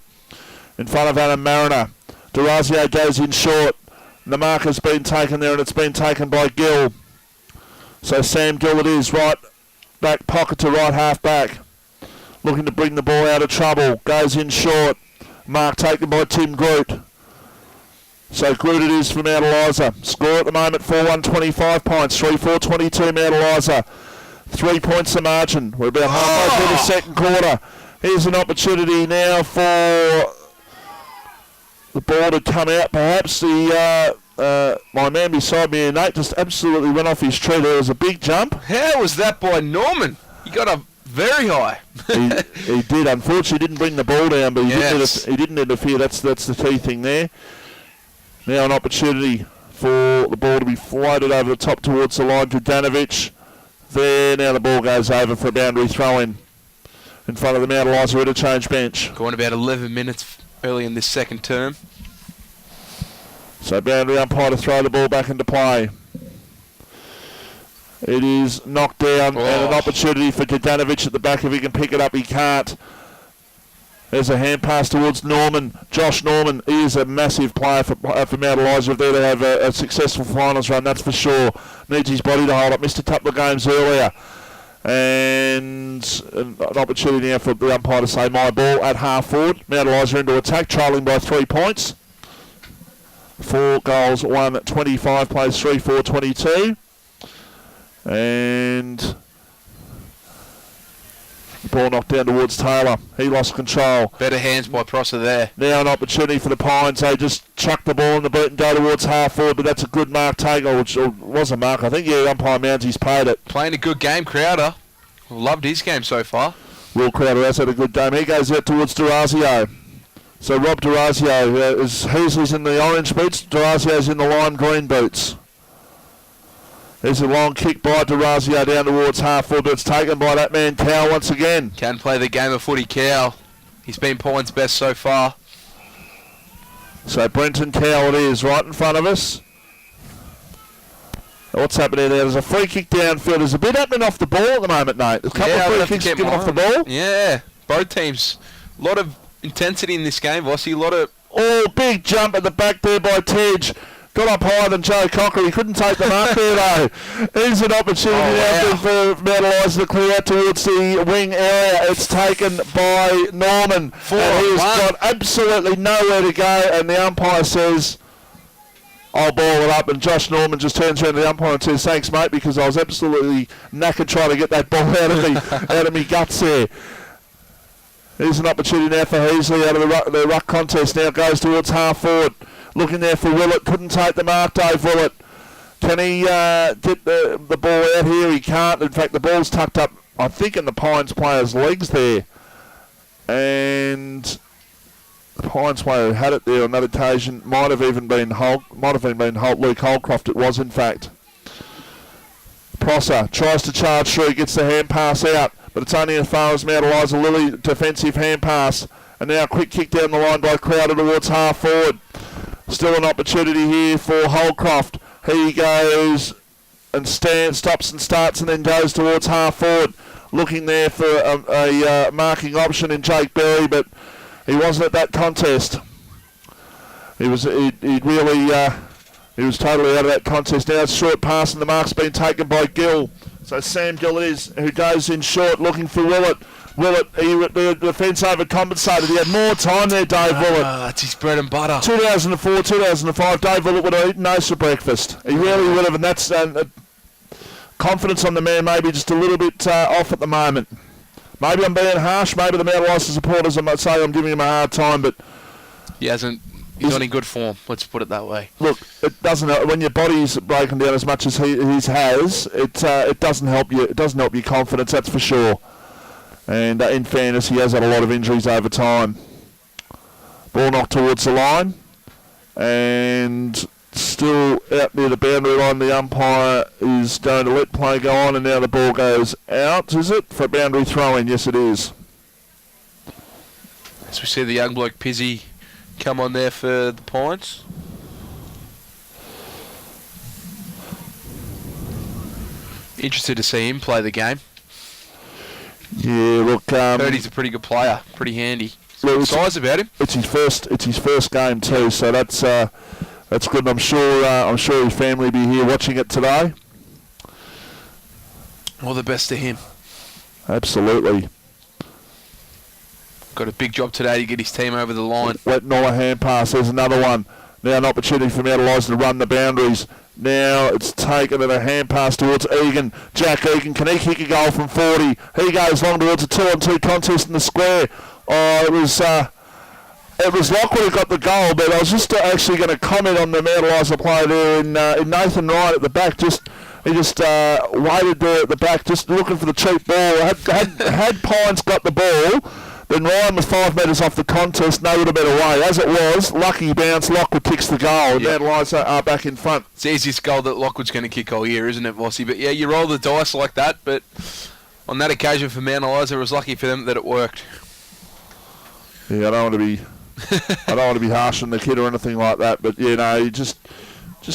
In front of Adam Mariner. Durazio goes in short. The mark has been taken there, and it's been taken by Gill. So Sam Gill it is, right back pocket to right half back. Looking to bring the ball out of trouble. Goes in short. Mark taken by Tim Groot. So Groot it is for Mount Eliza. Score at the moment 4-1-25 Pines. 3-4-22 Mount Eliza. 3 points the margin. We're about halfway through the second quarter. Here's an opportunity now for the ball to come out. Perhaps my man beside me, Nate, just absolutely went off his tree. There was a big jump. How was that by Norman? He got up very high. he did. Unfortunately, didn't bring the ball down, but he didn't interfere. That's the key thing there. Now an opportunity for the ball to be floated over the top towards the line. Gudanovic. There, now the ball goes over for a boundary throw-in front of the Mount Eliza interchange bench. Going about 11 minutes early in this second term. So boundary umpire to throw the ball back into play. It is knocked down and an opportunity for Gudanovic at the back. If he can pick it up, he can't. There's a hand pass towards Norman. Josh Norman, he is a massive player for Mount Eliza. If they're to have a successful finals run, that's for sure. Needs his body to hold up. Missed a couple of games earlier. And an opportunity now for the umpire to say my ball at half forward. Mount Eliza into attack, trailing by 3 points. 4 goals, 1-25, plays 3-4-22. And the ball knocked down towards Taylor. He lost control. Better hands by Prosser there. Now an opportunity for the Pines. They just chuck the ball in the boot and go towards half forward, but that's a good mark taken, which was a mark. I think, umpire Mounties paid it. Playing a good game, Crowder. Loved his game so far. Will Crowder has had a good game. He goes out towards D'Orazio. So Rob D'Orazio, Heasley's in the orange boots, D'Orazio's in the lime green boots. There's a long kick by D'Orazio down towards half forward, but it's taken by that man Cow once again. Can play the game of footy, Cow. He's been Pine's best so far. So Brenton Cow it is, right in front of us. What's happening there? There's a free kick downfield. There's a bit happening off the ball at the moment, mate. There's a couple of free kicks given off the ball. Yeah, both teams. A lot of intensity in this game, Vossi. A lot of... Oh, big jump at the back there by Tej. Got up higher than Joe Cocker. He couldn't take the mark there, though. Here's an opportunity now for Mount Eliza to clear out towards the wing area. It's taken by Norman. And he's got absolutely nowhere to go. And the umpire says, I'll ball it up. And Josh Norman just turns around to the umpire and says, thanks, mate, because I was absolutely knackered trying to get that ball out of me guts there. Here's an opportunity now for Heasley out of the ruck contest. Now goes towards half forward. Looking there for Willett. Couldn't take the mark, Dave Willett. Can he get the ball out here? He can't. In fact, the ball's tucked up, I think, in the Pines player's legs there. And the Pines player who had it there on that occasion might have even been Luke Holcroft. It was, in fact. Prosser tries to charge through, gets the hand pass out, but it's only as far as Mount Eliza Lily. Defensive hand pass. And now a quick kick down the line by Crowder towards half forward. Still an opportunity here for Holcroft. He goes and stops and starts and then goes towards half forward. Looking there for a marking option in Jake Berry, but he wasn't at that contest. He was totally out of that contest. Now it's short pass and the mark's been taken by Gill. So Sam Gill it is who goes in short looking for Willett. The defence overcompensated. He had more time there, Dave Willett. That's his bread and butter. 2004, 2005, Dave Willett would have eaten those for breakfast. He really would have, and that's confidence on the man maybe just a little bit off at the moment. Maybe I'm being harsh. Maybe the Mount Eliza supporters, I might say I'm giving him a hard time, but he's not in good form. Let's put it that way. Look, it doesn't help when your body's broken down as much as his has. It doesn't help you. It doesn't help your confidence. That's for sure. And in fairness, he has had a lot of injuries over time. Ball knocked towards the line. And still out near the boundary line, the umpire is going to let play go on. And now the ball goes out, is it? For a boundary throw-in. Yes, it is. As we see the young bloke Pizzy come on there for the Pines. Interested to see him play the game. Yeah, look. Heard he's a pretty good player, pretty handy. Look, size about him. It's his first game too, so that's good. I'm sure his family will be here watching it today. All the best to him. Absolutely. Got a big job today to get his team over the line. Wet Nola hand pass. There's another one. Now an opportunity for Mount Eliza to run the boundaries. Now it's taken and a hand pass towards Egan. Jack Egan, can he kick a goal from 40? He goes long towards a 2-on-2 contest in the square. Oh, it was Lockwood who got the goal, but I was just actually going to comment on the Mount Eliza play there in Nathan Wright at the back. He just waited there at the back, just looking for the cheap ball. Had Pines got the ball, then Ryan was 5 metres off the contest, and they would have been away. As it was, lucky bounce, Lockwood kicks the goal, and Mount Eliza are back in front. It's the easiest goal that Lockwood's going to kick all year, isn't it, Vossi? But yeah, you roll the dice like that, but on that occasion for Mount Eliza, it was lucky for them that it worked. Yeah, I don't want to be harsh on the kid or anything like that, but he just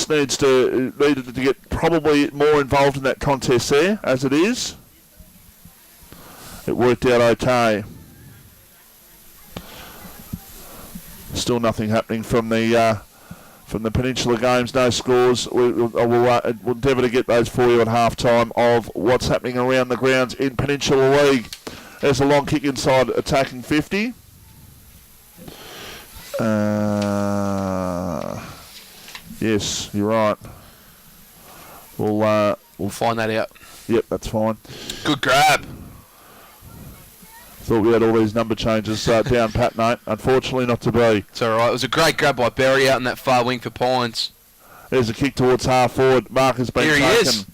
needed to get probably more involved in that contest there, as it is. It worked out okay. Still nothing happening from the Peninsula games. No scores. We'll endeavour to get those for you at half time of what's happening around the grounds in Peninsula League. There's a long kick inside attacking 50. Yes, you're right. We'll find that out. Yep, that's fine. Good grab. Thought we had all these number changes down pat, mate. Unfortunately, not to be. It's all right. It was a great grab by Berry out in that far wing for Pines. There's a kick towards half forward. Mark has been taken. Here he is.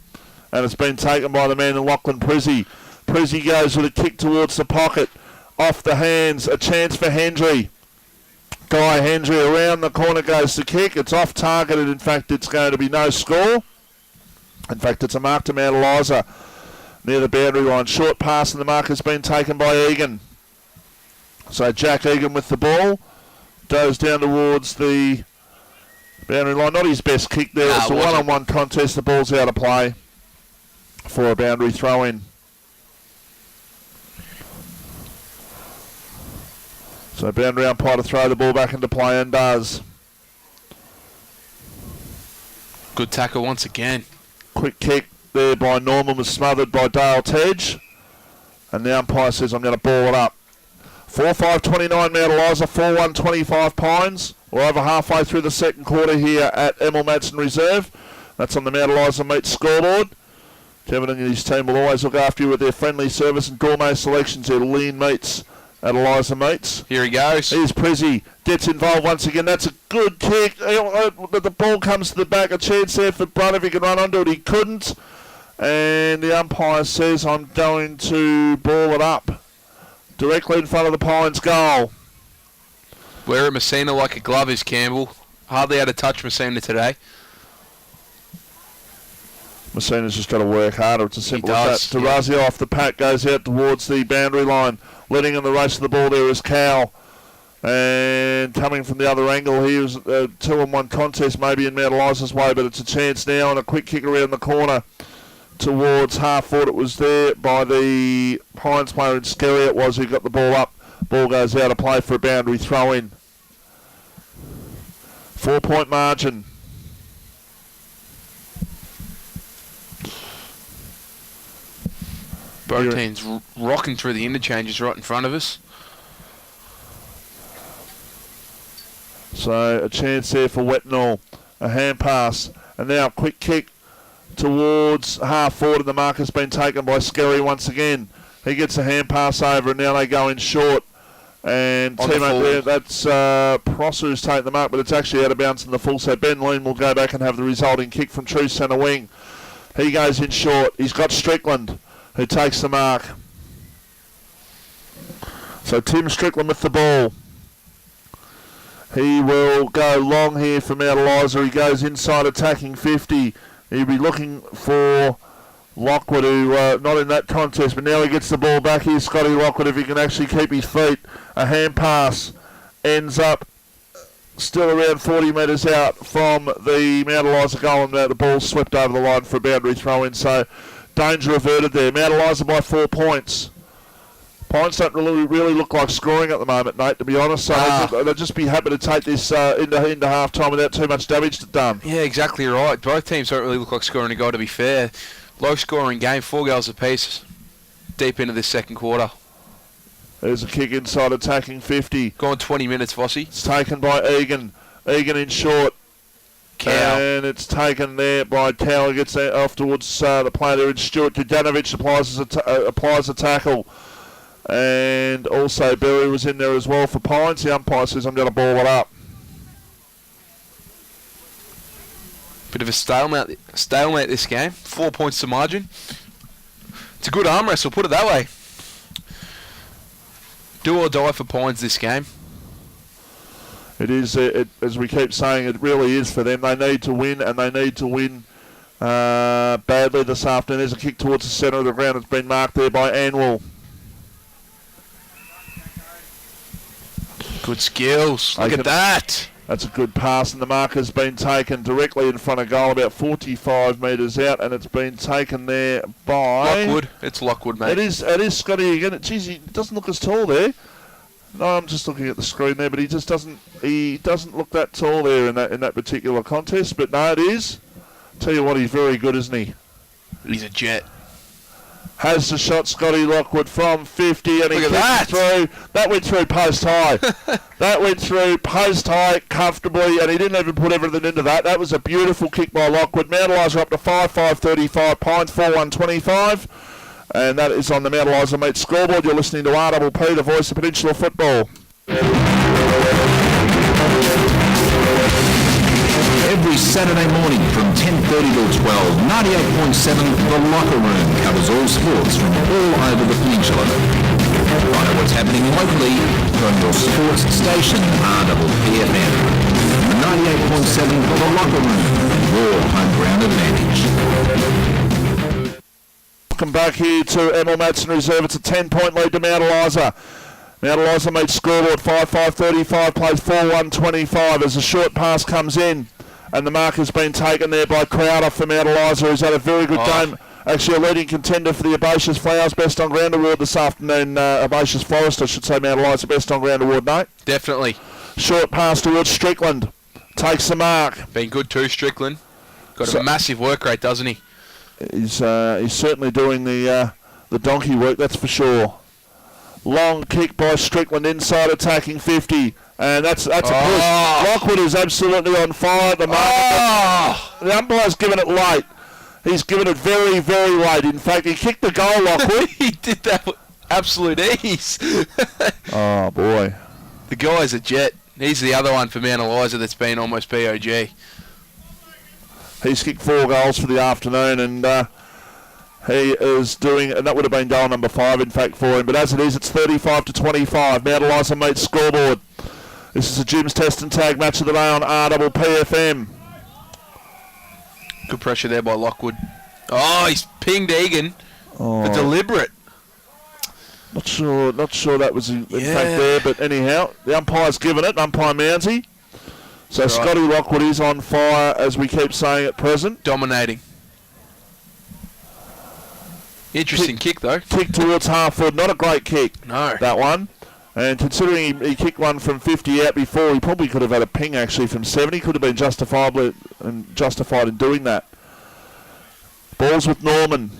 And it's been taken by the man in Lachlan Prizzy. Prezi goes with a kick towards the pocket. Off the hands, a chance for Hendry. Guy Hendry around the corner goes to kick. It's off targeted. In fact, it's going to be no score. In fact, it's a mark to Mount Eliza near the boundary line. Short pass and the mark has been taken by Egan. So Jack Egan with the ball. Goes down towards the boundary line. Not his best kick there. It's a one-on-one contest. The ball's out of play for a boundary throw-in. So boundary umpire to throw the ball back into play and does. Good tackle once again. Quick kick there by Norman was smothered by Dale Tedge. And the umpire says, I'm going to ball it up. 4-5-29 Mount Eliza, 4-1-25 Pines. We're over halfway through the second quarter here at Emil Madsen Reserve. That's on the Mount Eliza Meats scoreboard. Kevin and his team will always look after you with their friendly service and gourmet selections, their lean meats at Eliza Meats. Here he goes. Here's Prezi. Gets involved once again. That's a good kick. The ball comes to the back. A chance there for Brunt if he can run onto it. He couldn't. And the umpire says, I'm going to ball it up. Directly in front of the Pines goal. Wear Messina like a glove is Campbell. Hardly had to touch Messina today. Messina's just got to work harder. It's as simple as that. Tarazio off the pack goes out towards the boundary line. Leading in the race of the ball there is Cow. And coming from the other angle, he was a 2-on-1 contest maybe in Mount Eliza's way, but it's a chance now and a quick kick around the corner towards half forward. It was there by the Pines player in Skerry. It was who got the ball up. Ball goes out of play for a boundary throw in. 4-point margin. Both teams rocking through the interchanges right in front of us. So a chance there for Wetnall. A hand pass. And now a quick kick towards half forward, and the mark has been taken by Skerry once again. He gets a hand pass over, and now they go in short. And teammate there, that's Prosser who's taken the mark, but it's actually out of bounds in the full. So Ben Lean will go back and have the resulting kick from true centre wing. He goes in short. He's got Strickland, who takes the mark. So Tim Strickland with the ball. He will go long here for Mount Eliza. He goes inside attacking 50. He'll be looking for Lockwood, who not in that contest, but now he gets the ball back. Here's Scotty Lockwood if he can actually keep his feet. A hand pass ends up still around 40 metres out from the Mount Eliza goal, and the ball swept over the line for a boundary throw-in. So danger averted there. Mount Eliza by 4 points. Pines don't really look like scoring at the moment, Nate, to be honest. So they'll just be happy to take this into half-time without too much damage done. Yeah, exactly right. Both teams don't really look like scoring a goal, to be fair. Low-scoring game, 4 goals apiece, deep into this second quarter. There's a kick inside attacking 50. Gone 20 minutes, Vossi. It's taken by Egan. Egan in short. Cow. And it's taken there by Cow. He gets off towards the player there in Stewart. Dudanovic applies a tackle. And also Berry was in there as well for Pines. The umpire says, I'm going to ball it up. Bit of a stalemate this game. 4 points to margin. It's a good arm wrestle, put it that way. Do or die for Pines this game. It is, as we keep saying, it really is for them. They need to win, and they need to win badly this afternoon. There's a kick towards the centre of the ground. It's been marked there by Anwell. Good skills. Look at that. That's a good pass, and the mark has been taken directly in front of goal, about 45 metres out, and it's been taken there by Lockwood. It's Lockwood, mate. It is Scotty again. Geez, he doesn't look as tall there. No, I'm just looking at the screen there, but he just doesn't look that tall there in that particular contest. But no, it is. Tell you what, he's very good, isn't he? He's a jet. Has the shot, Scotty Lockwood from 50, and he Look at kicked through. That went through post high. That went through post high comfortably, and he didn't even put everything into that. That was a beautiful kick by Lockwood. Mount Eliza up to 5-5-35, Pines 4-1-25, and that is on the Mount Eliza Meats scoreboard. You're listening to RPP, the voice of Peninsula football. Every Saturday morning from 10:30 30 till 12. 98.7 The Locker Room covers all sports from all over the peninsula. Find out what's happening locally from your sports station, RPPFM. 98.7 The Locker Room, your home ground advantage. Welcome back here to Emil Matson Reserve. It's a 10-point lead to Mount Eliza. Mount Eliza made scoreboard 5-5-35, plays 4-1-25 as a short pass comes in. And the mark has been taken there by Crowder for Mount Eliza, who's had a very good game. Actually, a leading contender for the Herbaceous Flowers Best on Ground Award this afternoon. Herbaceous Forest, I should say, Mount Eliza Best on Ground Award, mate. Definitely. Short pass towards Strickland. Takes the mark. Been good too, Strickland. Got a massive work rate, doesn't he? He's certainly doing the donkey work, that's for sure. Long kick by Strickland inside attacking 50. And that's a push. Lockwood is absolutely on fire at the moment. The umpire's given it late. He's given it very, very late. In fact, he kicked the goal, Lockwood. He did that with absolute ease. Oh, boy. The guy's a jet. He's the other one for Mount Eliza that's been almost POG. He's kicked 4 goals for the afternoon, and he is doing, and that would have been goal number 5, in fact, for him. But as it is, it's 35-25. Mount Eliza meets scoreboard. This is a Jim's Test and Tag match of the day on RPPFM. Good pressure there by Lockwood. Oh, he's pinged Egan. Oh. Deliberate. Not sure that was in fact there, but anyhow, the umpire's given it, umpire Mounsey. So right. Scotty Lockwood is on fire, as we keep saying at present. Dominating. Interesting kick though. Kick towards half forward, not a great kick. No. That one. And considering he kicked one from 50 out before, he probably could have had a ping actually from 70. Could have been justified in doing that. Ball's with Norman.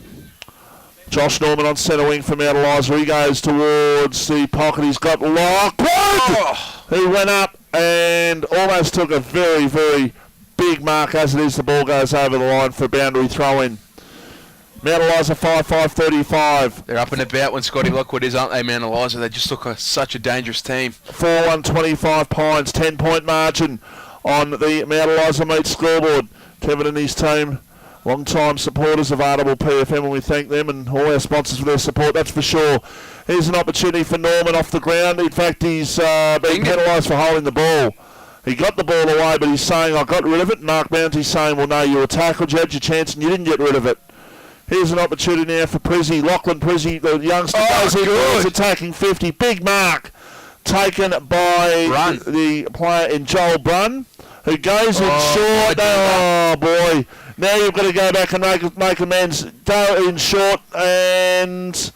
Josh Norman on centre wing for Mount Eliza. He goes towards the pocket. He's got Lockwood. He went up and almost took a very, very big mark. As it is, the ball goes over the line for a boundary throw-in. Mount Eliza 5-5-35. They're up and about when Scotty Lockwood is, aren't they, Mount Eliza? They just look like such a dangerous team. 4-1-25 Pines, 10-point margin on the Mount Eliza meet scoreboard. Kevin and his team, long-time supporters of RPPFM, and we thank them and all our sponsors for their support, that's for sure. Here's an opportunity for Norman off the ground. In fact, he's being penalised for holding the ball. He got the ball away, but he's saying, I got rid of it. Mark Mounsey's saying, well, no, you were tackled, you had your chance, and you didn't get rid of it. Here's an opportunity now for Prizzy. Lachlan Prizzy, the youngster, goes in, is attacking 50. Big mark taken by the player in Joel Brunn, who goes in short. Oh, boy. Now you've got to go back and make amends. Go in short, and,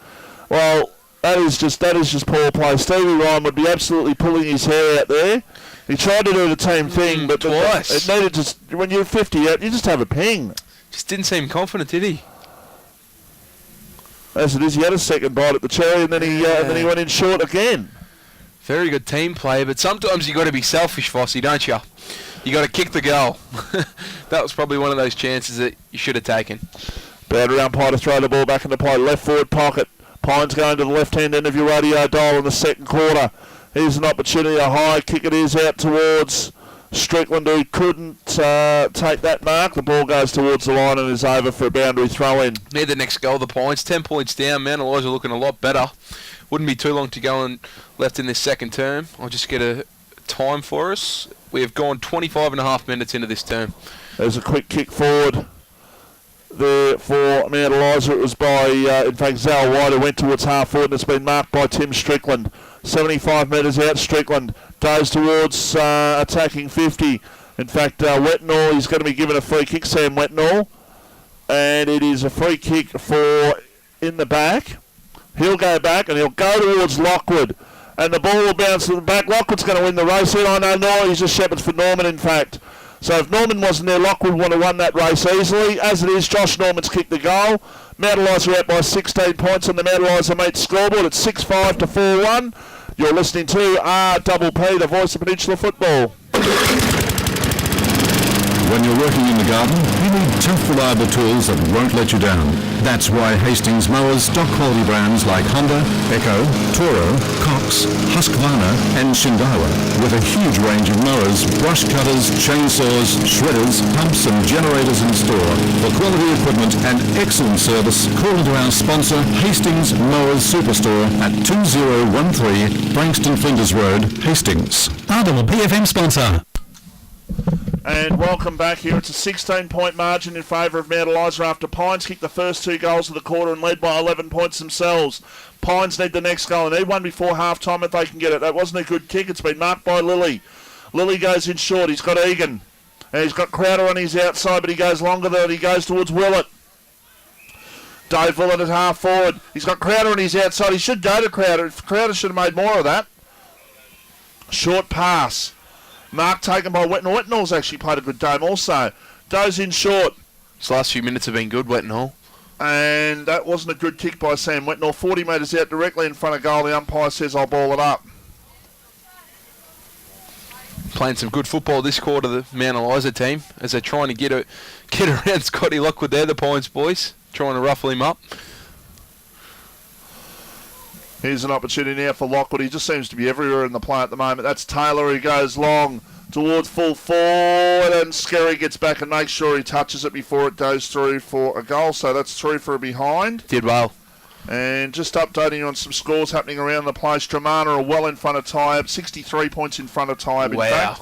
well, that is just poor play. Stevie Ryan would be absolutely pulling his hair out there. He tried to do the team thing, but it needed to, when you're 50 out, you just have a ping. Just didn't seem confident, did he? As it is, he had a second bite at the cherry, and then he went in short again. Very good team play, but sometimes you got to be selfish, Fossey, don't you? You got to kick the goal. That was probably one of those chances that you should have taken. Boundary umpire to throw the ball back into play. Left forward pocket. Pines going to the left-hand end of your radio dial in the second quarter. Here's an opportunity. A high kick it is out towards Strickland, who couldn't take that mark. The ball goes towards the line and is over for a boundary throw-in. Near the next goal, the Pines. 10 points down. Mount Eliza looking a lot better. Wouldn't be too long to go and left in this second term. I'll just get a time for us. We have gone 25 and a half minutes into this term. There's a quick kick forward there for Mount Eliza. It was by, in fact, Zal White, who went towards half forward, and it's been marked by Tim Strickland. 75 metres out, Strickland goes towards attacking 50. In fact, Wetnall, he's going to be given a free kick, Sam Wetnall. And it is a free kick for in the back. He'll go back and he'll go towards Lockwood. And the ball will bounce to the back. Lockwood's going to win the race here. I know Norman, he's just shepherds for Norman, in fact. So if Norman wasn't there, Lockwood would have won that race easily. As it is, Josh Norman's kicked the goal. Mount Eliza out by 16 points on the Mount Eliza Mates scoreboard. It's 6-5 to 4-1. You're listening to RPP, the voice of Peninsula Football. When you're working in the garden, you need tough, reliable tools that won't let you down. That's why Hastings mowers stock quality brands like Honda, Echo, Toro, Cox, Husqvarna and Shindawa. With a huge range of mowers, brush cutters, chainsaws, shredders, pumps and generators in store. For quality equipment and excellent service, call into our sponsor, Hastings Mowers Superstore at 2013 Frankston Flinders Road, Hastings. RWPFM sponsor. And welcome back here. It's a 16-point margin in favour of Mount Eliza after Pines kicked the first 2 goals of the quarter and led by 11 points themselves. Pines need the next goal. They need one before half-time if they can get it. That wasn't a good kick. It's been marked by Lilly. Lilly goes in short. He's got Egan. And he's got Crowder on his outside, but he goes longer than he goes towards Willett. Dave Willett at half forward. He's got Crowder on his outside. He should go to Crowder. Crowder should have made more of that. Short pass. Mark taken by Wetnall. Wetnall's actually played a good game also. Goes in short. His last few minutes have been good, Wetnall. And that wasn't a good kick by Sam Wetnall. 40 metres out directly in front of goal. The umpire says, I'll ball it up. Playing some good football this quarter, the Mount Eliza team, as they're trying to get around Scotty Lockwood there, the Pines boys, trying to ruffle him up. Here's an opportunity now for Lockwood. He just seems to be everywhere in the play at the moment. That's Taylor who goes long towards full forward, and Skerry gets back and makes sure he touches it before it goes through for a goal. So that's 3 for a behind. Did well. And just updating on some scores happening around the place. Tremana are well in front of Tyab, 63 points in front of Tyab. Wow. In fact,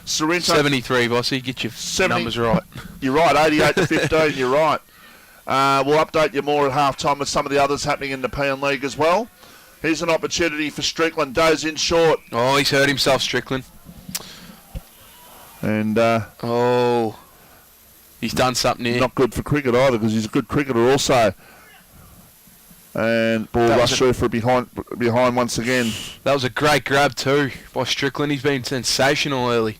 Sorrento 73, Bossy. Get your 70, numbers right. You're right, 88 to 15. You're right. We'll update you more at half time with some of the others happening in the P&L League as well. Here's an opportunity for Strickland. Goes in short. Oh, he's hurt himself, Strickland. And he's done something here. Not good for cricket either, because he's a good cricketer also. And ball rush through for behind once again. That was a great grab too by Strickland. He's been sensational early.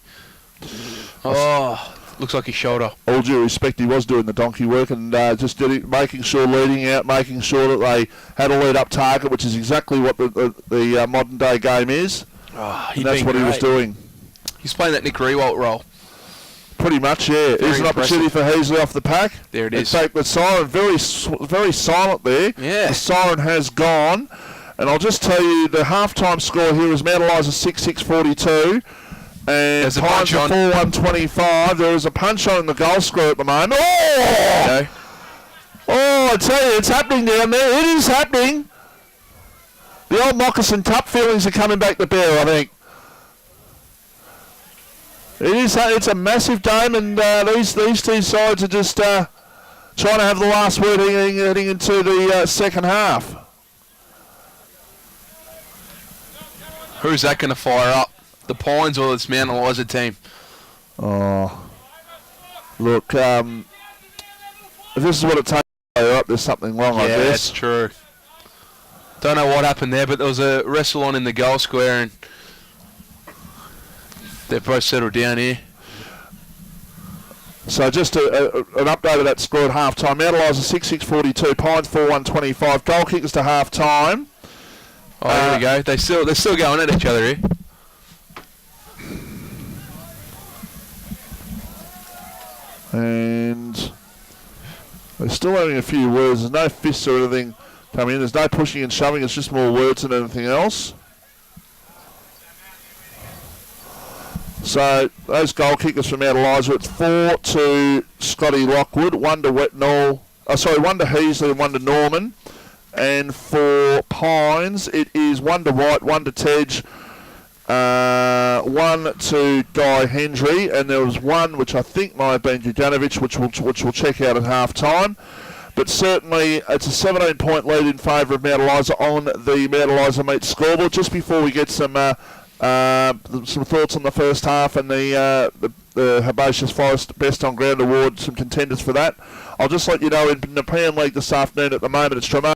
Oh, looks like his shoulder. All due respect, he was doing the donkey work and just did it, making sure leading out, making sure that they had a lead-up target, which is exactly what the modern-day game is. Oh, and that's what he was doing. He's playing that Nick Rewalt role. Pretty much, yeah. Here's an opportunity for Heasley off the pack. There it is. In fact, the siren, very silent there. Yeah. The siren has gone. And I'll just tell you, the half-time score here is Mount Eliza 6-6-42. And Pines are 4-1-25. There is a punch on in the goal score at the moment. Oh! Okay. Oh, I tell you, it's happening down there. It is happening. The old Moccasin Cup feelings are coming back to bear, I think. It's a massive game, and these two sides are just trying to have the last word heading into the second half. Who's that going to fire up? The Pines or this Mount Eliza team? Oh, look, if this is what it takes to fire up, there's something wrong, I guess. Yeah, that's true. Don't know what happened there, but there was a wrestle on in the goal square, and they've both settled down here. So just an update of that score at half-time. Mount Eliza 6-6-42, Pines 4-1-25. Goal kickers to half-time. Oh, here we go. They're still going at each other here. And they're still having a few words. There's no fists or anything coming in. There's no pushing and shoving. It's just more words than anything else. So those goal kickers from Mount Eliza, it's 4 to Scotty Lockwood, 1 to Wetnall, 1 to Heasley and 1 to Norman. And for Pines, it is 1 to White, 1 to Tej, 1 to Guy Hendry, and there was 1 which I think might have been Judanovic, which we'll check out at half time. But certainly it's a 17-point lead in favour of Mount Eliza on the Mount Eliza Meet scoreboard. Just before we get some thoughts on the first half and the Herbaceous Forest Best on Ground Award, some contenders for that, I'll just let you know in the P&L League this afternoon at the moment it's Tremana